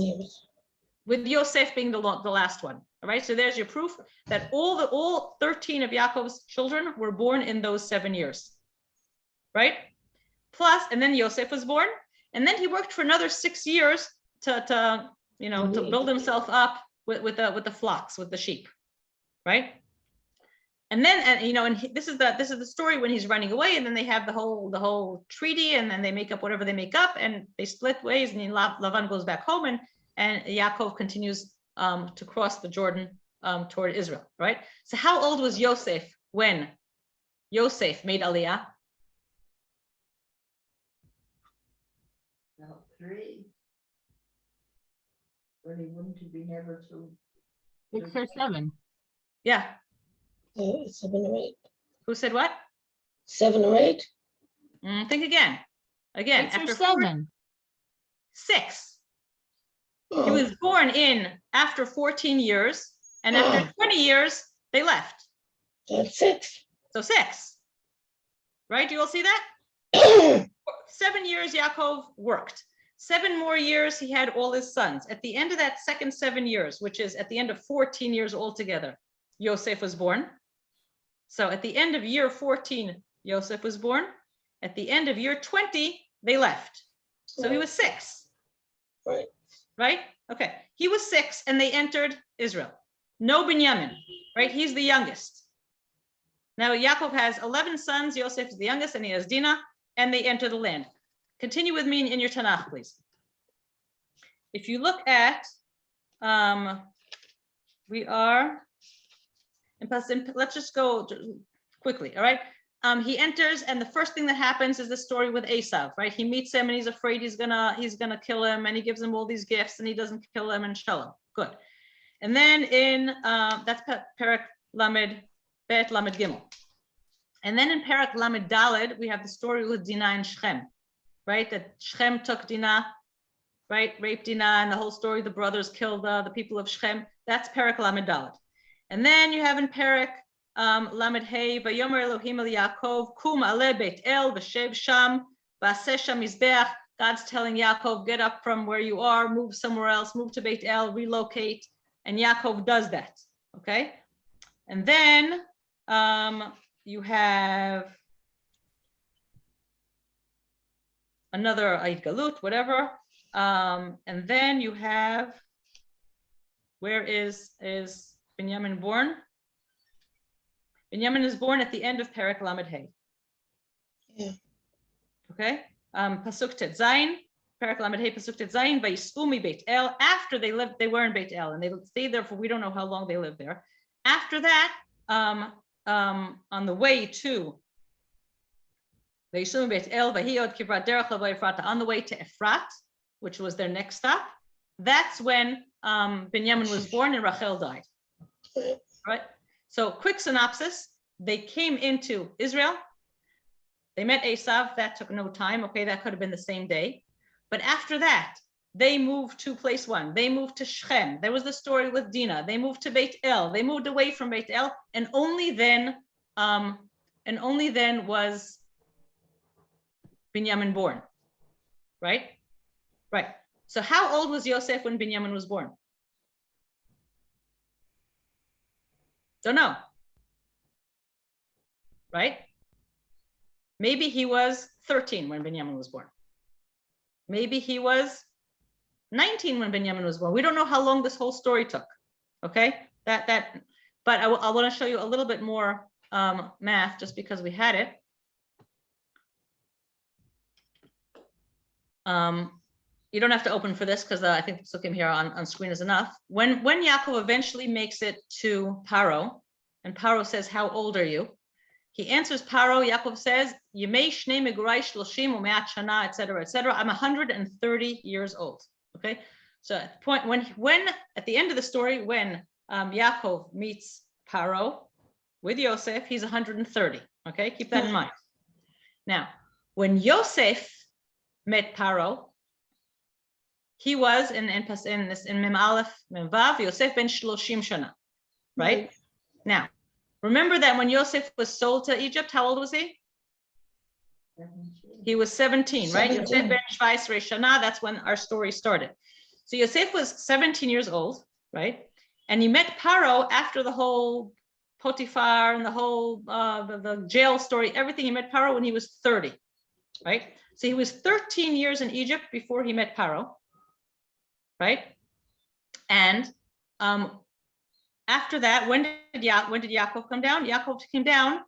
with Yosef being the last one. All right, so there's your proof that all 13 of Yaakov's children were born in those 7 years. Right? Plus, and then Yosef was born, and then he worked for another 6 years to build himself up with the flocks, with the sheep, right? And then, this is the story when he's running away, and then they have the whole treaty, and then they make up whatever they make up, and they split ways, and Lavan goes back home, and Yaakov continues to cross the Jordan toward Israel, right? So how old was Yosef when Yosef made Aliyah? No, 3. But he wouldn't have been able to. 6 or 7. Yeah. 7 or 8. Who said what? 7 or 8. Think again. 6 after or 7. 6. He was born in after 14 years, and after 20 years, they left. That's 6. So 6. Right? You all see that? 7 years Yaakov worked. 7 more years he had all his sons. At the end of that second 7 years, which is at the end of 14 years altogether, Yosef was born. So at the end of year 14, Yosef was born. At the end of year 20, they left. So he was 6. Right. Right? Okay. He was 6 and they entered Israel. No Binyamin, right? He's the youngest. Now Yaakov has 11 sons. Yosef is the youngest and he has Dinah, and they enter the land. Continue with me in your Tanakh, please. If you look at, we are, let's just go quickly, all right? He enters, and the first thing that happens is the story with Esav, right? He meets him, and he's afraid he's gonna kill him, and he gives him all these gifts, and he doesn't kill him, and shalom, good. And then in that's Perek Lamed Bet Lamed Gimel, and then in Perek Lamed Daled we have the story with Dinah and Shechem, right? That Shechem took Dinah, right? Raped Dinah, and the whole story. The brothers killed the people of Shechem. That's Perek Lamed Daled. And then you have in Perek Lamed Hey, Vayomer Elohim El Yaakov, Kum Ale Beit El, V'Shev Sham, V'Aseh Sham Mizbeach. God's telling Yaakov, get up from where you are, move somewhere else, move to Beit El, relocate. And Yaakov does that, okay? And then you have another Ait Galut, whatever. And then you have, where is Binyamin born? Binyamin is born at the end of Perek Lamed Hey. Yeah. Okay. Pasuk Tet Zayin, Perek Lamed Hey, Pasuk Tet Zayin, Vayis'u mi Beit El. After they were in Beit El, and they stayed there for we don't know how long they lived there. After that, on the way to Vayis'u mi Beit El, Vayhiod Kivrat Derech LaVayifrat, on the way to Efrat, which was their next stop. That's when Binyamin was born and Rachel died. Right. So quick synopsis, they came into Israel. They met Esav, that took no time. Okay, that could have been the same day. But after that, they moved to place 1. They moved to Shechem. There was the story with Dinah. They moved to Beit El. They moved away from Beit El, and only then was Binyamin born. Right? Right. So how old was Yosef when Binyamin was born? Don't know. Right? Maybe he was 13 when Binyamin was born. Maybe he was 19 when Binyamin was born. We don't know how long this whole story took. Okay? But I want to show you a little bit more math just because we had it. You don't have to open for this because I think the psukim here on screen is enough. When Yaakov eventually makes it to Paro, and Paro says, how old are you? He answers Paro, Yaakov says, Yemei shnei megurai shloshim u'me'at shana, etc., etc. I'm 130 years old. Okay, so at the point when at the end of the story, when Yaakov meets Paro with Yosef, he's 130. Okay, keep that in mind. Now, when Yosef met Paro, he was in Mem Aleph Mem Vav, Yosef ben Shloshim Shana, right? Now, remember that when Yosef was sold to Egypt, how old was he? He was 17, right? 17. Yosef ben Shvaisrei Shana, that's when our story started. So Yosef was 17 years old, right? And he met Paro after the whole Potiphar and the whole the jail story, everything. He met Paro when he was 30, right? So he was 13 years in Egypt before he met Paro, right? And after that, when did Yaakov come down? Yaakov came down,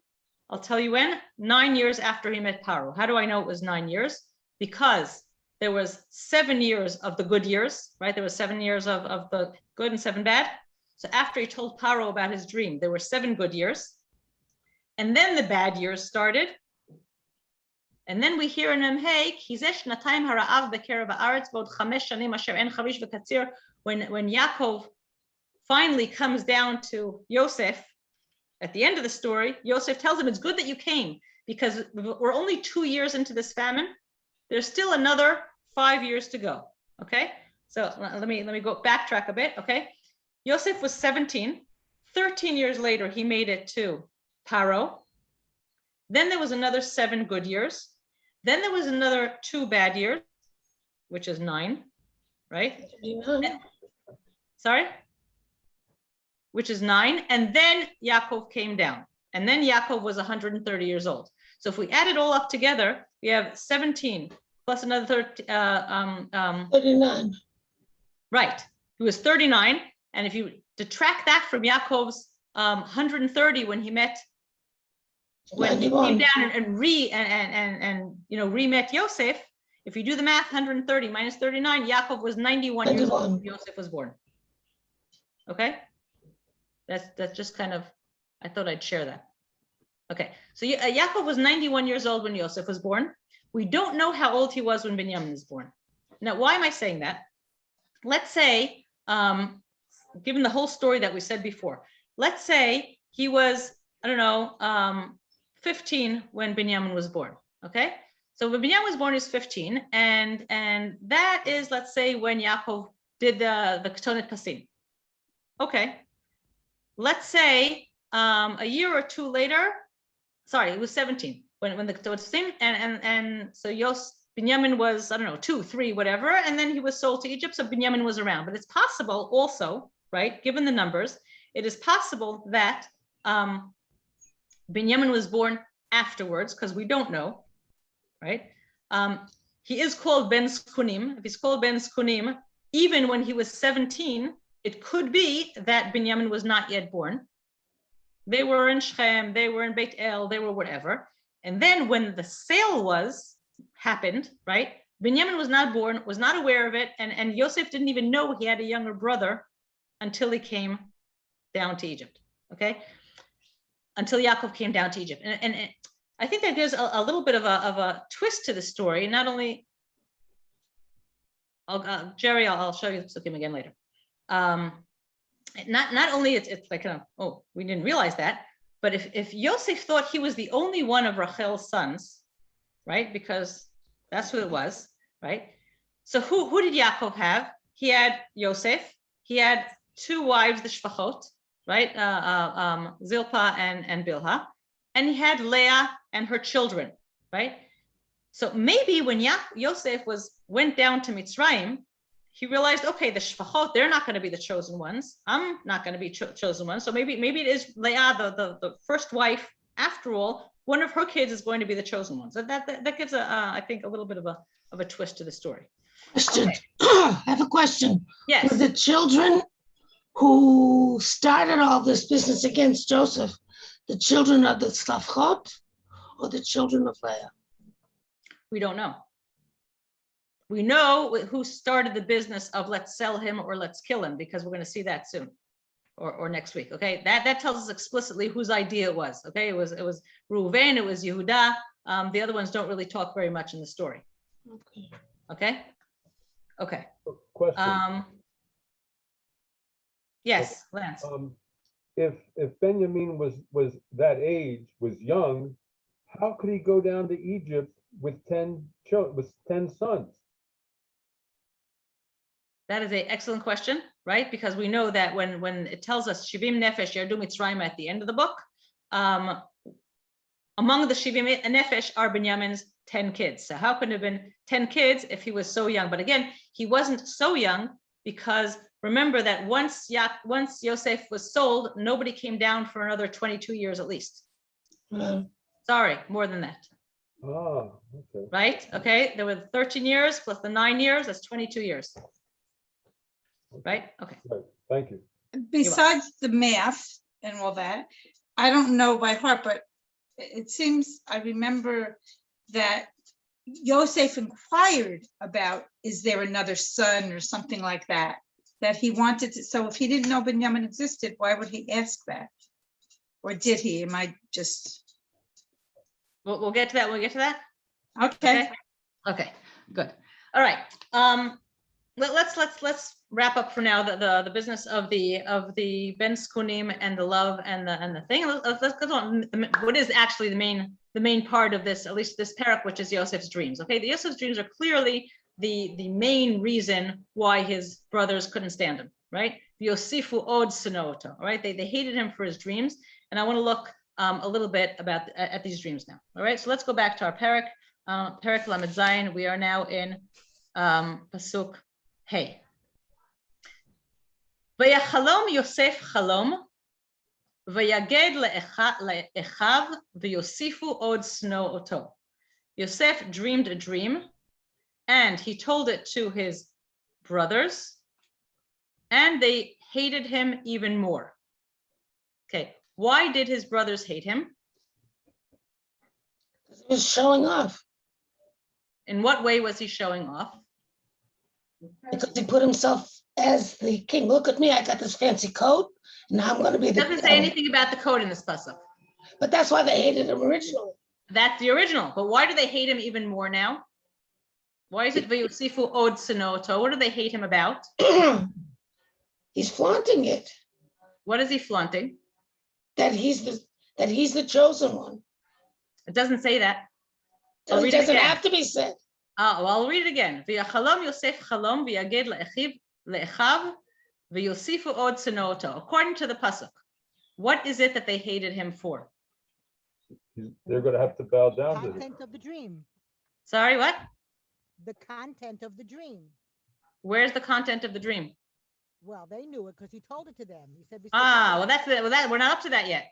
I'll tell you when, 9 years after he met Paro. How do I know it was 9 years? Because there was 7 years of the good years, right? There was 7 years of the good and 7 bad. So after he told Paro about his dream, there were 7 good years. And then the bad years started. And then we hear in Memhei, when Yaakov finally comes down to Yosef, at the end of the story, Yosef tells him, it's good that you came because we're only 2 years into this famine. There's still another 5 years to go. Okay, so let me go backtrack a bit. Okay, Yosef was 17. 13 years later, he made it to Paro. Then there was another 7 good years. Then there was another 2 bad years, which is 9, right? Sorry? Which is 9. And then Yaakov came down. And then Yaakov was 130 years old. So if we add it all up together, we have 17 plus another 39. right. He was 39. And if you detract that from Yaakov's 130 when he met, when he came 91. down and re-met Yosef, if you do the math, 130 minus 39, Yaakov was 91 years old when Yosef was born. Okay? That's just kind of, I thought I'd share that. Okay, so Yaakov was 91 years old when Yosef was born. We don't know how old he was when Binyamin was born. Now, why am I saying that? Let's say, given the whole story that we said before, let's say he was, I don't know, 15 when Binyamin was born, okay? So when Binyamin was born, he was 15, and that is, let's say, when Yaakov did the Ketonet Pasim. Okay, let's say a year or two later, sorry, it was 17 when the Ketonet Pasim, and so Binyamin was, I don't know, 2, 3, whatever, and then he was sold to Egypt, so Binyamin was around. But it's possible also, right, given the numbers, it is possible that Binyamin was born afterwards, because we don't know, right? He is called Ben Skunim. If he's called Ben Skunim, even when he was 17, it could be that Binyamin was not yet born. They were in Shechem, they were in Beit El, they were whatever. And then when the sale happened, right? Binyamin was not born, was not aware of it, and Yosef didn't even know he had a younger brother until he came down to Egypt, okay? Until Yaakov came down to Egypt. And I think that gives a little bit of a twist to the story. Not only, Jerry, I'll show you him again later. Not only it's like, oh, we didn't realize that, but if Yosef thought he was the only one of Rachel's sons, right? Because that's who it was, right? So who did Yaakov have? He had Yosef. He had 2 wives, the Shfachot, right? Zilpah and Bilhah. And he had Leah and her children, right? So maybe when Yosef went down to Mitzrayim, he realized, okay, the Shfachot, they're not going to be the chosen ones. I'm not going to be chosen one. So maybe it is Leah, the first wife. After all, one of her kids is going to be the chosen one. So that gives I think a little bit of a twist to the story. Question. Okay. I have a question. Yes. Were the children who started all this business against Joseph the children of the Slavchot or the children of Leah? We don't know. We know who started the business of let's sell him or let's kill him, because we're going to see that soon or next week. Okay, that tells us explicitly whose idea it was. Okay, it was Reuven, it was Yehuda. The other ones don't really talk very much in the story. Okay. Question. Yes, Lance. If Benjamin was that age, was young, how could he go down to Egypt with 10 sons? That is an excellent question, right? Because we know that when it tells us Shivim Nefesh Yardu Mitzrayim at the end of the book, among the Shivim Nefesh are Binyamin's 10 kids. So how could it have been 10 kids if he was so young? But again, he wasn't so young because remember that once Yosef was sold, nobody came down for another 22 years at least. Sorry, more than that. Ah, okay. Right? Okay, there were 13 years plus the 9 years, that's 22 years. Right? Okay. Right. Thank you. Besides the math and all that, I don't know by heart, but it seems I remember that Yosef inquired about, is there another son or something like that, that he wanted to. So if he didn't know Binyamin existed, why would he ask that? Or did he? Am I just? We'll get to that. We'll get to that. Okay. Okay, good. All right. Let's wrap up for now the business of the Ben Skunim and the love and the thing. Let's go on. What is actually the main part of this, at least this parak, which is Yosef's dreams. Okay, the Yosef's dreams are clearly the main reason why his brothers couldn't stand him. Right? Yosifu od senoto. All right, they hated him for his dreams, and I want to look a little bit at these dreams now. All right, so let's go back to our parak, parak lamed zayin. We are now in pasuk hey. Vayachalom Yosef chalom Vayaged le'echav v'yosifu od sno oto. Yosef dreamed a dream, and he told it to his brothers, and they hated him even more. Okay, why did his brothers hate him? He was showing off In what way was he showing off? because he put himself as the king. Look at me, I got this fancy coat. Now I'm going to be It the doesn't say anything about the code in this pasuk. But that's why they hated him originally. That's the original. But why do they hate him even more now? Why is it vayosifu od senoto? What do they hate him about? He's flaunting it, What is he flaunting? that he's the chosen one. It doesn't say that. So I'll it read it doesn't again. have to be said. Oh, well, I'll read it again. V'yachalom Yosef chalom v'yaged le'echav v'yosifu od senoto. According to the pasuk, what is it that they hated him for? They're gonna have to bow down to him. Content of the dream. Sorry, what? The content of the dream. Where's the content of the dream? Well, they knew it because he told it to them. He said, Well, we're not up to that yet.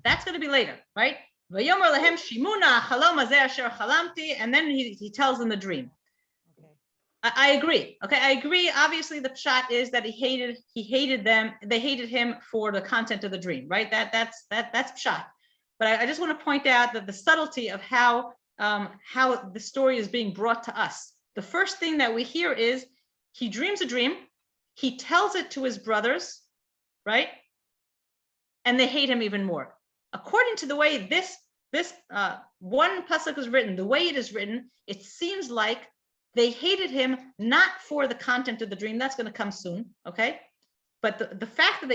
That's going to be later, right? Vayomer lehem shimuna chalom hazeh asher chalamti, and then he tells them the dream. Okay. I agree. Okay, I agree. Obviously, the pshat is that he hated them. They hated him for the content of the dream, right? That's pshat. But I just want to point out that the subtlety of how the story is being brought to us. The first thing that we hear is he dreams a dream, he tells it to his brothers, right? And they hate him even more. According to the way this one pasuk is written, the way it is written, it seems like they hated him not for the content of the dream. That's going to come soon, okay? But the fact that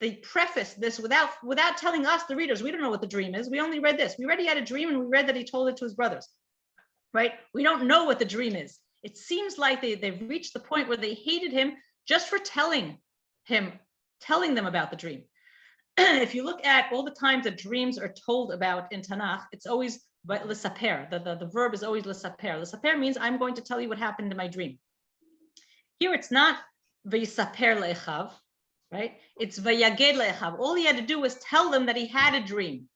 they preface this without telling us, the readers, we don't know what the dream is. We only read this. We already had a dream, and we read that he told it to his brothers, right? We don't know what the dream is. It seems like they've reached the point where they hated him just for telling them about the dream. If you look at all the times that dreams are told about in Tanakh, it's always l'saper. The verb is always l'saper. L'saper means I'm going to tell you what happened in my dream. Here it's not v'yisaper le'echav, right? It's v'yaged le'echav. All he had to do was tell them that he had a dream.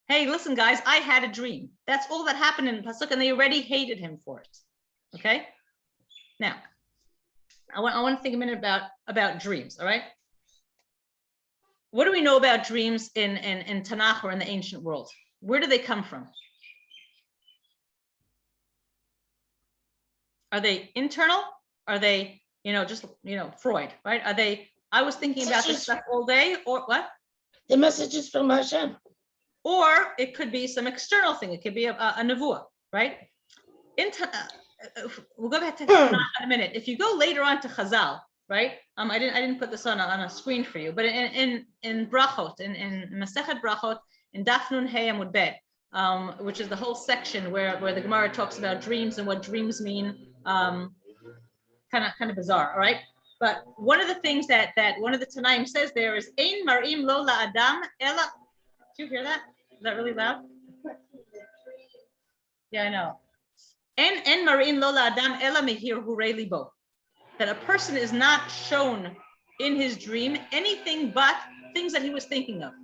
Hey, listen, guys, I had a dream. That's all that happened in pasuk, and they already hated him for it. Okay. Now, I want to think a minute about dreams. All right. What do we know about dreams in Tanakh or in the ancient world? Where do they come from? Are they internal? Are they, just, Freud, right? Are they, I was thinking about this stuff all day, or what? The messages from Hashem. Or it could be some external thing. It could be a nevuah, right? We'll go back to Tanakh in a minute. If you go later on to Chazal, right? I didn't put this on a screen for you, but in Brachot, in Masechet Brachot, in Daf Nun Hey Amud Bet, which is the whole section where the Gemara talks about dreams and what dreams mean, kind of bizarre, all right? But one of the things that one of the Tanaim says there is Ein Marim Lo La Adam Ela. Do you hear that? Is that really loud? Yeah, I know. En Marim Lo La Adam Ela Mehir Hurei Libo. That a person is not shown in his dream anything but things that he was thinking of,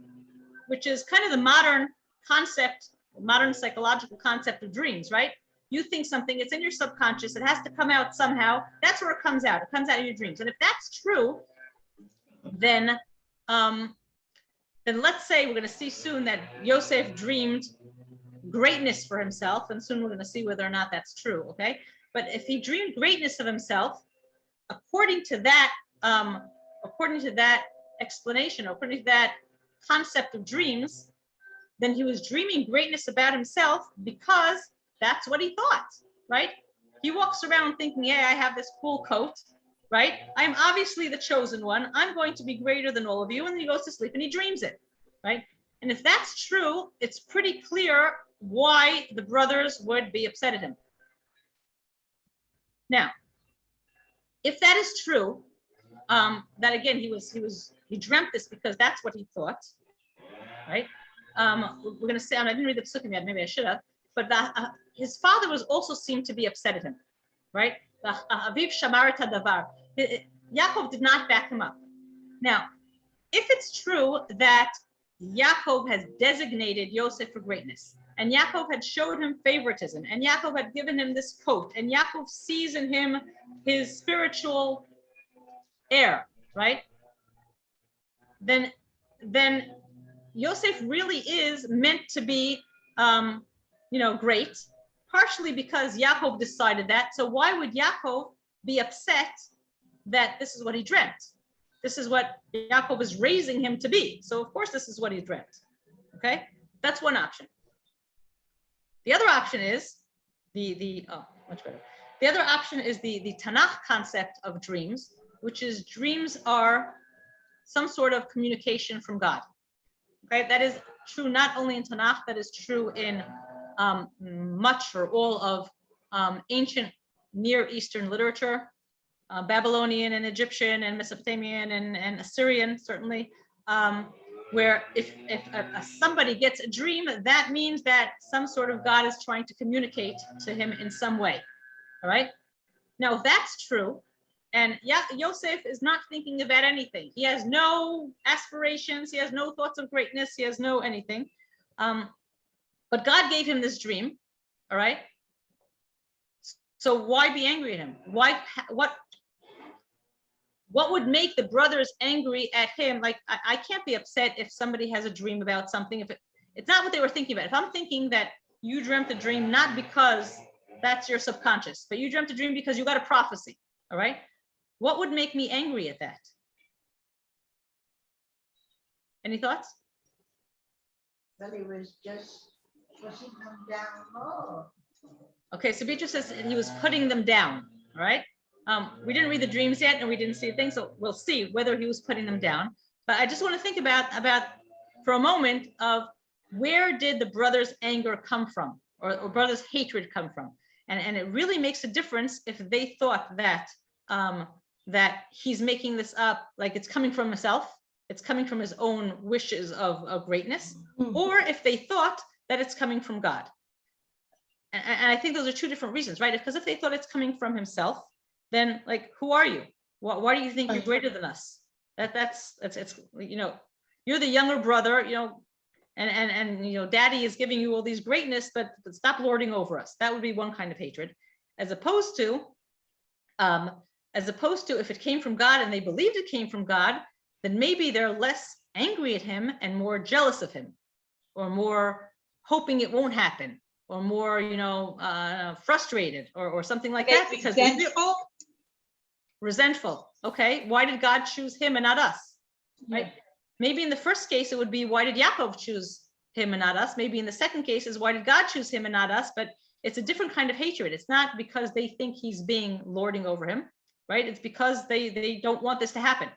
which is kind of the modern psychological concept of dreams, right? You think something, it's in your subconscious, it has to come out somehow. That's where it comes out. It comes out in your dreams. And if that's true, then let's say we're going to see soon that Yosef dreamed greatness for himself, and soon we're going to see whether or not that's true, okay? But if he dreamed greatness of himself, according to that explanation, according to that concept of dreams, then he was dreaming greatness about himself because that's what he thought, right? He walks around thinking, hey, I have this cool coat, right? I'm obviously the chosen one. I'm going to be greater than all of you. And then he goes to sleep and he dreams it, right? And if that's true, it's pretty clear why the brothers would be upset at him. Now, if that is true, that again, he dreamt this because that's what he thought, right? We're going to say, I didn't read the psukim yet, maybe I should have, but his father was also seemed to be upset at him, right? Aviv shamar et hadavar. Yaakov did not back him up. Now, if it's true that Yaakov has designated Yosef for greatness, and Yaakov had showed him favoritism, and Yaakov had given him this coat, and Yaakov sees in him his spiritual heir, right? Then Yosef really is meant to be, great, partially because Yaakov decided that. So why would Yaakov be upset that this is what he dreamt? This is what Yaakov is raising him to be. So of course, this is what he dreamt. Okay, that's one option. The other option is much better. The other option is the Tanakh concept of dreams, which is dreams are some sort of communication from God. Okay, that is true not only in Tanakh, that is true in much or all of ancient Near Eastern literature, Babylonian and Egyptian and Mesopotamian and Assyrian, certainly, where if somebody gets a dream, that means that some sort of God is trying to communicate to him in some way. All right. Now, if that's true, and Yosef is not thinking about anything. He has no aspirations. He has no thoughts of greatness. He has no anything. But God gave him this dream. All right. So why be angry at him? What would make the brothers angry at him? Like, I can't be upset if somebody has a dream about something. If it's not what they were thinking about. If I'm thinking that you dreamt a dream, not because that's your subconscious, but you dreamt a dream because you got a prophecy. All right. What would make me angry at that? Any thoughts? But he was just pushing them down low. Okay, so Beatrice says he was putting them down. All right. We didn't read the dreams yet, and we didn't see things, so we'll see whether he was putting them down. But I just want to think about for a moment of where did the brothers' anger come from, or brothers' hatred come from? And it really makes a difference if they thought that that he's making this up, like it's coming from himself, it's coming from his own wishes of greatness, or if they thought that it's coming from God. And I think those are two different reasons, right? Because if they thought it's coming from himself, then like, who are you? Why do you think you're greater than us? It's you're the younger brother, and daddy is giving you all these greatness, but stop lording over us. That would be one kind of hatred, as opposed to if it came from God and they believed it came from God, then maybe they're less angry at him and more jealous of him, or more hoping it won't happen, or more, frustrated or something like that. Because resentful. Okay. Why did God choose him and not us? Right. Maybe in the first case, it would be, why did Yaakov choose him and not us? Maybe in the second case is, why did God choose him and not us? But it's a different kind of hatred. It's not because they think he's being lording over him, right? It's because they don't want this to happen.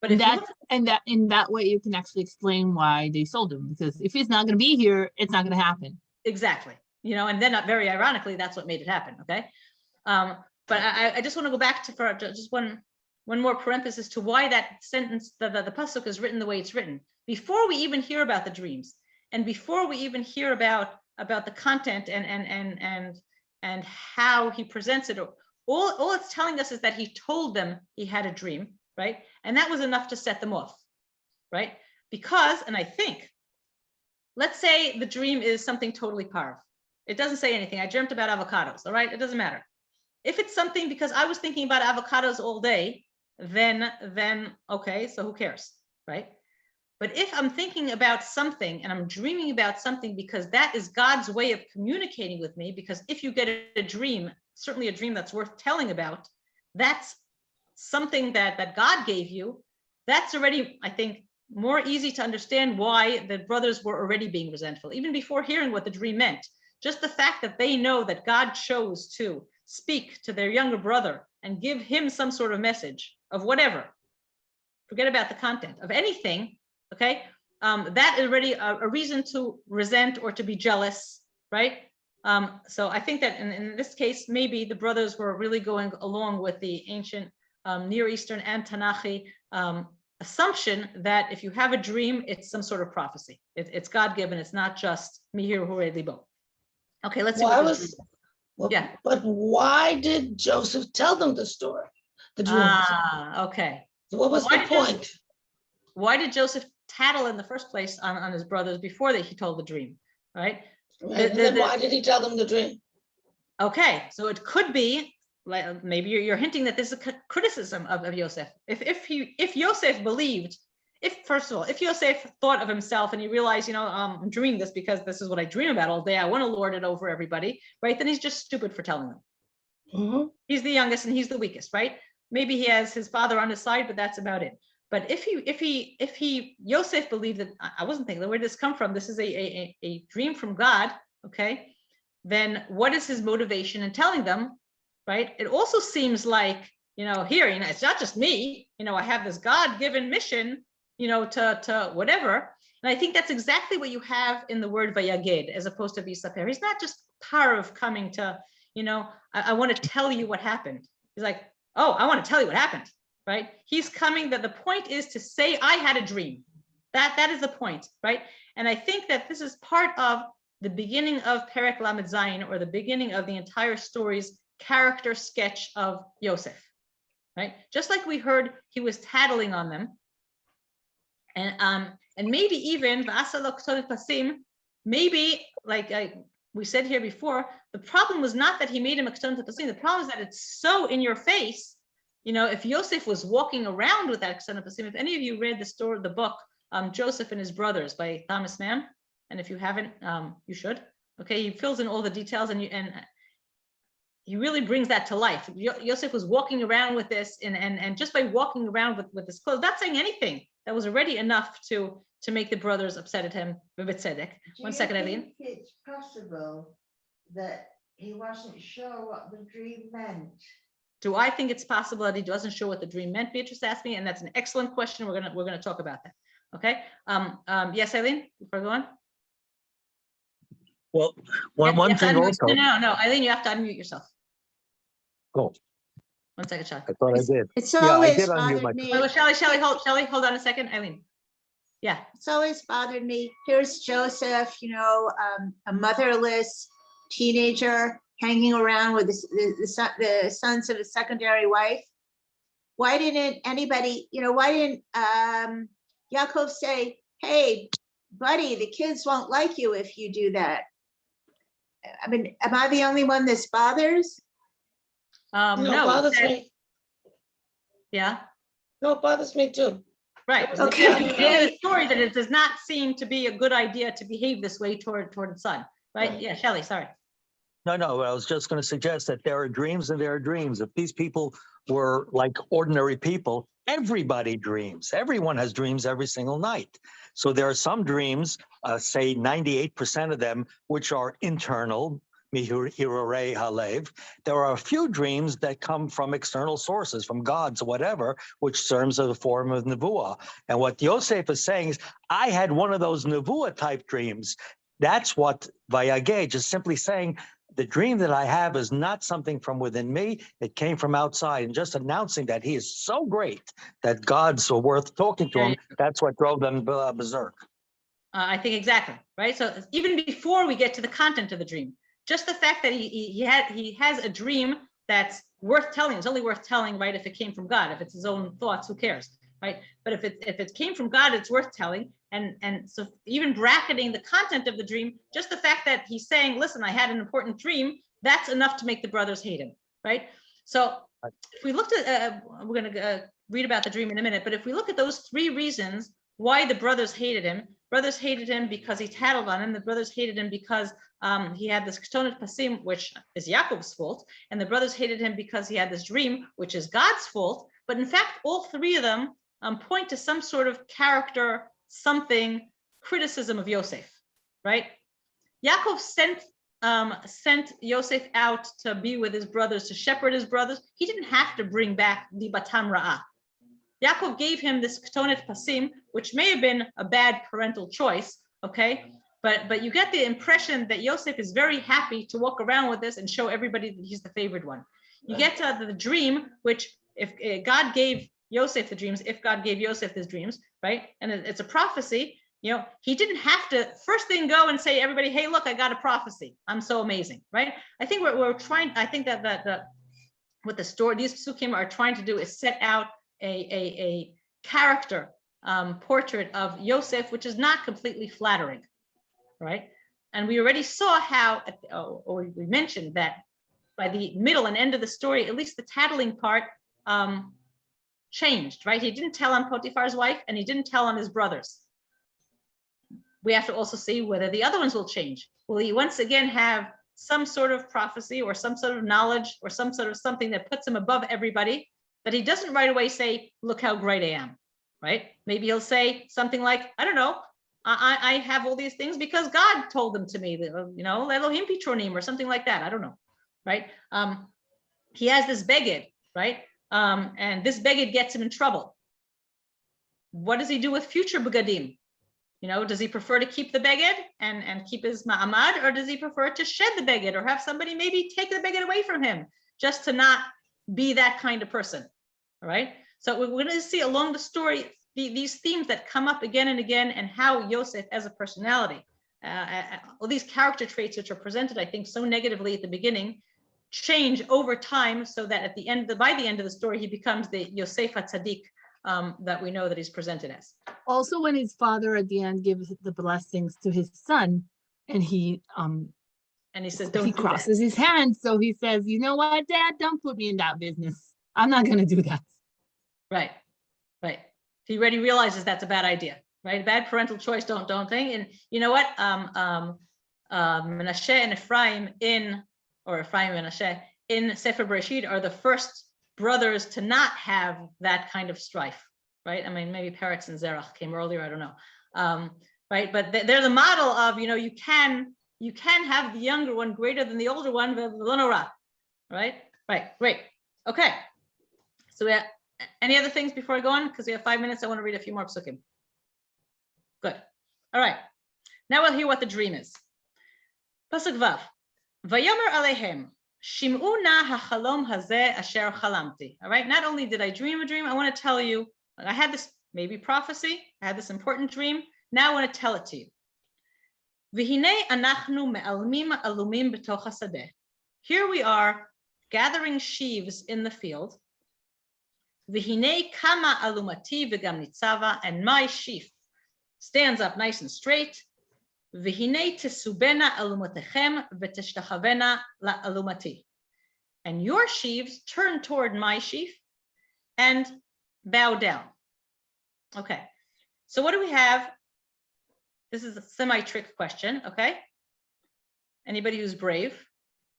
But in that way, you can actually explain why they sold him, because if he's not going to be here, it's not going to happen. Exactly. And then very ironically, that's what made it happen. Okay. But I just want to go back to just one more parenthesis to why that sentence, the pasuk is written the way it's written. Before we even hear about the dreams, and before we even hear about the content and how he presents it, all it's telling us is that he told them he had a dream, right? And that was enough to set them off, right? Because, and I think, let's say the dream is something totally parv. It doesn't say anything. I dreamt about avocados, all right? It doesn't matter. If it's something because I was thinking about avocados all day, then okay, so who cares, right? But if I'm thinking about something and I'm dreaming about something because that is God's way of communicating with me, because if you get a dream, certainly a dream that's worth telling about, that's something that God gave you, that's already, I think, more easy to understand why the brothers were already being resentful, even before hearing what the dream meant. Just the fact that they know that God chose to speak to their younger brother and give him some sort of message of whatever, forget about the content of anything, okay? That is already a reason to resent or to be jealous, right? So I think that in this case, maybe the brothers were really going along with the ancient Near Eastern and Tanakhi assumption that if you have a dream, it's some sort of prophecy. It's God-given. It's not just mihir hure libo. Okay, let's see. Yeah. But why did Joseph tell them the story? The dreams. Okay. So what was the point? why did Joseph tattle in the first place on his brothers before that he told the dream, right? Right, and then why did he tell them the dream? Okay, so it could be like maybe you're hinting that this is a criticism of Yosef. If Yosef believed, first of all, if Yosef thought of himself and he realized, I'm dreaming this because this is what I dream about all day, I want to lord it over everybody, right? Then he's just stupid for telling them. Mm-hmm. He's the youngest and he's the weakest, right? Maybe he has his father on his side, but that's about it. But if Yosef believed that, I wasn't thinking, where did this come from? This is a dream from God, okay? Then what is his motivation in telling them, right? It also seems like, here, it's not just me, I have this God-given mission, to whatever. And I think that's exactly what you have in the word vayaged, as opposed to visaper. He's not just parav coming to, I want to tell you what happened. He's like, oh, I want to tell you what happened, right? He's coming, that the point is to say, I had a dream. That is the point, right? And I think that this is part of the beginning of Perek Lamed Zayin, or the beginning of the entire story's character sketch of Yosef, right? Just like we heard, he was tattling on them, and maybe even maybe like we said here before, the problem was not that he made him a k'tonet pasim. The problem is that it's so in your face. If Yosef was walking around with that k'tonet pasim, if any of you read the book Joseph and His Brothers by Thomas Mann, and if you haven't, you should. Okay, he fills in all the details, and he really brings that to life. Yosef was walking around with this, and just by walking around with this clothes, not saying anything, that was already enough to make the brothers upset at him. One second, Eileen. It's possible that he wasn't sure what the dream meant. Do I think it's possible that he doesn't show what the dream meant? Beatrice asked me, and that's an excellent question. We're gonna talk about that. Okay. Yes, Eileen, before I go on. Well, one thing also. No, Eileen, you have to unmute yourself. Cool. 1 second, Shelley. I thought I did. It's Yeah, I always did unmute bothered me. Oh, Shelley, hold on a second. Eileen. Yeah. It's always bothered me. Here's Joseph, a motherless teenager hanging around with the sons of his secondary wife. Why didn't anybody, why didn't Yaakov say, hey, buddy, the kids won't like you if you do that? I mean, am I the only one this bothers? No, it bothers me. Yeah. No, it bothers me too. Right. Okay. The story that it does not seem to be a good idea to behave this way toward the son. Right? Yeah, Shelley, sorry. No, I was just going to suggest that there are dreams and there are dreams. If these people were like ordinary people, everybody dreams. Everyone has dreams every single night. So there are some dreams, say 98% of them, which are internal, mihirurei halev. There are a few dreams that come from external sources, from gods or whatever, which serves as a form of nevuah. And what Yosef is saying is, I had one of those nevuah type dreams. That's what vayaged is simply saying. The dream that I have is not something from within me. It came from outside, and just announcing that he is so great that God's so worth talking to him. That's what drove them berserk. I think exactly, right? So even before we get to the content of the dream, just the fact that he has a dream that's worth telling. It's only worth telling, right? If it came from God. If it's his own thoughts, who cares, right? But if it came from God, it's worth telling. And so even bracketing the content of the dream, just the fact that he's saying, listen, I had an important dream, that's enough to make the brothers hate him, right? So if we looked at, we're going to read about the dream in a minute, but if we look at those 3 reasons why the brothers hated him because he tattled on him, the brothers hated him because he had this k'tonet pasim, which is Yaakov's fault, and the brothers hated him because he had this dream, which is God's fault. But in fact, all 3 of them point to some sort of character, criticism of Yosef, right? Yaakov sent Yosef out to be with his brothers, to shepherd his brothers. He didn't have to bring back the Batam Ra'ah. Yaakov gave him this k'tonet pasim, which may have been a bad parental choice, okay? But you get the impression that Yosef is very happy to walk around with this and show everybody that he's the favored one. You get to the dream, which if God gave Yosef the dreams, if God gave Yosef his dreams, right? And it's a prophecy, he didn't have to first thing go and say, everybody, hey, look, I got a prophecy. I'm so amazing, right? I think we're trying, I think that what the story, these psukim are trying to do is set out a character portrait of Yosef, which is not completely flattering, right? And we already saw how, or we mentioned that by the middle and end of the story, at least the tattling part changed, right? He didn't tell on Potiphar's wife and he didn't tell on his brothers. We have to also see whether the other ones will change. Will he once again have some sort of prophecy or some sort of knowledge or some sort of something that puts him above everybody, that he doesn't right away say, look how great I am, right? Maybe he'll say something like, I don't know, I have all these things because God told them to me, you know, Elohim Pitronim or something like that. I don't know, right? He has this beged, right? And this beged gets him in trouble. What does he do with future begadim? You know, does he prefer to keep the beged and keep his ma'amad, or does he prefer to shed the beged or have somebody maybe take the beged away from him just to not be that kind of person, all right? So we're going to see along the story these themes that come up again and again, and how Yosef as a personality, all these character traits which are presented, I think, so negatively at the beginning, change over time, so that at the end, by the end of the story, he becomes the Yosef HaTzadik that we know that he's presented as. Also, when his father at the end gives the blessings to his son, and he says, don't he do crosses that. his hands, so he says, you know what, Dad, don't put me in that business. I'm not going to do that. Right, right. He already realizes that's a bad idea, right? Bad parental choice, don't think. And you know what? Menashe and Ephraim Ephraim and Menashe in Sefer Bereshit are the first brothers to not have that kind of strife, right? I mean, maybe Peretz and Zerach came earlier, I don't know. Right, but they're the model of, you know, you can have the younger one greater than the older one, right? Right, great. Okay. So we have any other things before I go on? Because we have 5 minutes. I want to read a few more psukim. Good. All right. Now we'll hear what the dream is. Pasuk Vav. Vayomer alehem. Shim'u na hachalom hazeh asher chalamti. All right. Not only did I dream a dream, I want to tell you, I had this maybe prophecy. I had this important dream. Now I want to tell it to you. V'hinei anachnu me'almim alumim b'toch hasadeh. Here we are gathering sheaves in the field. V'hinei kama alumati v'gam nitzava, and my sheaf stands up nice and straight. V'hinei tesubena alumatechem v'teshtachavena la'alumati. And your sheaves turn toward my sheaf and bow down. Okay, so what do we have? This is a semi-trick question, okay? Anybody who's brave,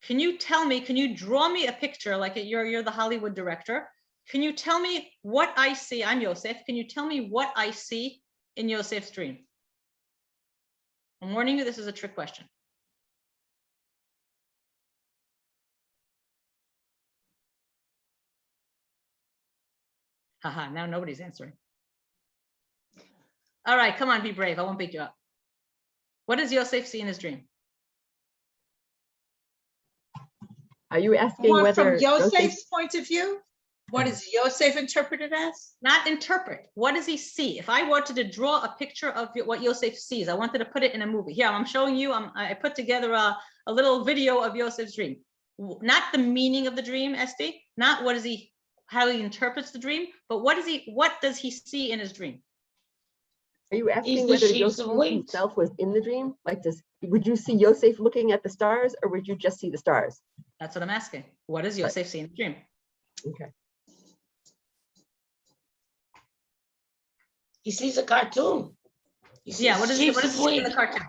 can you tell me, can you draw me a picture, like you're the Hollywood director? Can you tell me what I see? I'm Yosef. Can you tell me what I see in Yosef's dream? I'm warning you, this is a trick question. Haha, now nobody's answering. All right, come on, be brave. I won't beat you up. What does Yosef see in his dream? Are you asking More whether from Yosef's point of view? What is Yosef interpreted as? Not interpret. What does he see? If I wanted to draw a picture of what Yosef sees, I wanted to put it in a movie. Here, I'm showing you, I put together a little video of Yosef's dream. Not the meaning of the dream, Esti, not what is he, how he interprets the dream, but what does he see in his dream? Are you He's asking the whether sheaves of Yosef wheat. himself was in the dream? Like, would you see Yosef looking at the stars, or would you just see the stars? That's what I'm asking. What does Yosef see in the dream? Okay. He sees a cartoon. He sees Yeah, what does he sheaves of see in wheat the cartoon?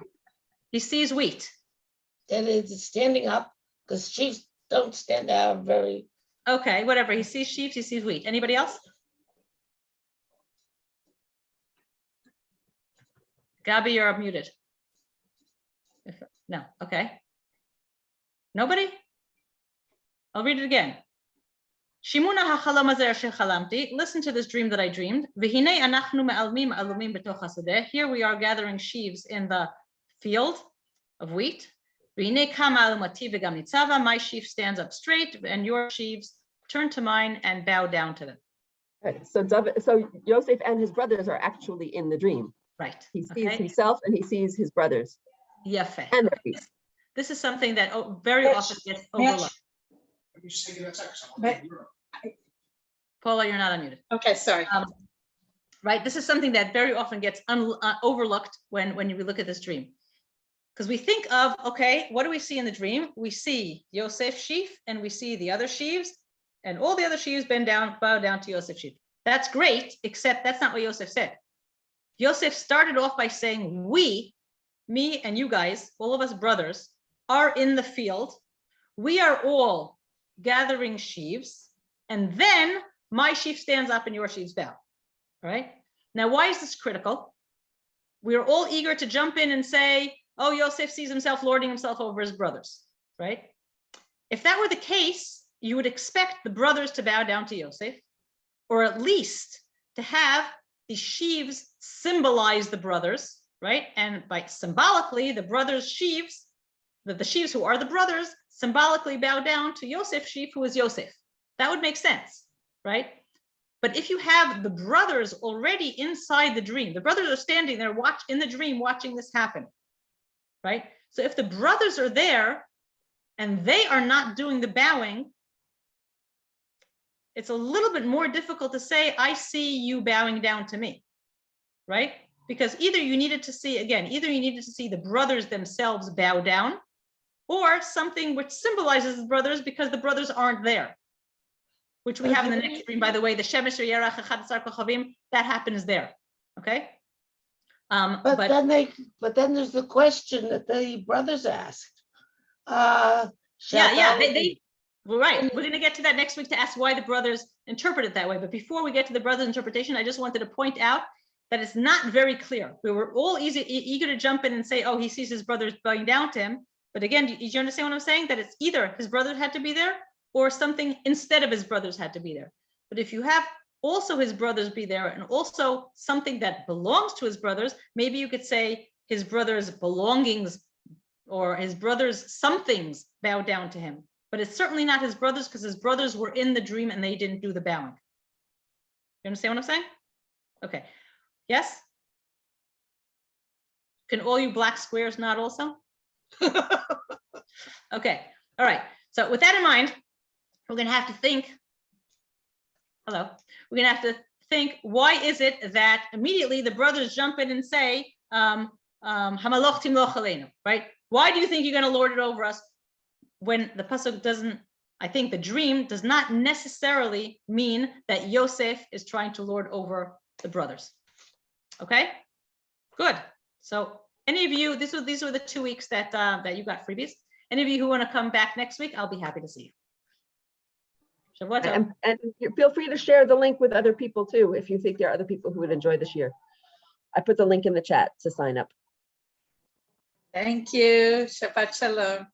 He sees wheat. that is standing up, because sheaves don't stand out very. Okay, whatever. He sees sheep, he sees wheat. Anybody else? Gabi, you're muted. No, okay. Nobody? I'll read it again. Shimuna ha'chalam hazer asher chalamti. Listen to this dream that I dreamed. V'hinei anachnu me'almim alumim b'toch hasadeh. Here we are gathering sheaves in the field of wheat. V'hinei kama alumati v'gam nitzava. My sheaf stands up straight, and your sheaves turn to mine and bow down to them. Right. So Yosef and his brothers are actually in the dream. Right. He sees Okay. himself and he sees his brothers. Yafeh. And their feet. This is something that very often gets overlooked. But- Paula, you're not unmuted. Okay, sorry. right? This is something that very often gets overlooked when you look at this dream. Because we think of, okay, what do we see in the dream? We see Yosef sheaf, and we see the other sheaves, and all the other sheaves bow down to Yosef sheaf. That's great, except that's not what Yosef said. Yosef started off by saying, we, me and you guys, all of us brothers, are in the field. We are all gathering sheaves, and then my sheaf stands up and your sheaves bow. All right. Now, why is this critical? We are all eager to jump in and say, oh, Yosef sees himself lording himself over his brothers, right? If that were the case, you would expect the brothers to bow down to Yosef, or at least to have the sheaves symbolize the brothers, right? And by symbolically, the brothers' sheaves, the sheaves who are the brothers, symbolically bow down to Yosef's sheaf, who is Yosef. That would make sense, right? But if you have the brothers already inside the dream, the brothers are standing there in the dream watching this happen, right? So if the brothers are there and they are not doing the bowing, it's a little bit more difficult to say, I see you bowing down to me, right? Because either you needed to see the brothers themselves bow down, or something which symbolizes the brothers because the brothers aren't there, which we have in the next dream, by the way, the Shemesh Yerach Echad Asar Kochavim, that happens there, okay? But then there's the question that the brothers asked. Right. We're going to get to that next week to ask why the brothers interpret it that way. But before we get to the brothers' interpretation, I just wanted to point out that it's not very clear. We were all eager to jump in and say, oh, he sees his brothers bowing down to him. But again, do you understand what I'm saying? That it's either his brothers had to be there or something instead of his brothers had to be there. But if you have also his brothers be there and also something that belongs to his brothers, maybe you could say his brothers' belongings or his brothers' somethings bow down to him. But it's certainly not his brothers because his brothers were in the dream and they didn't do the bowing. You understand what I'm saying? Okay. Yes? Can all you black squares nod also? Okay. All right. So with that in mind, we're going to have to think. Hello. We're going to have to think, why is it that immediately the brothers jump in and say, Hamaloch timloch aleinu, right? Why do you think you're going to lord it over us? When the pasuk doesn't, I think the dream does not necessarily mean that Yosef is trying to lord over the brothers. Okay, good. So any of you, these were the 2 weeks that you got freebies. Any of you who want to come back next week, I'll be happy to see you. Shavua tov. And feel free to share the link with other people too, if you think there are other people who would enjoy this year. I put the link in the chat to sign up. Thank you. Shabbat shalom.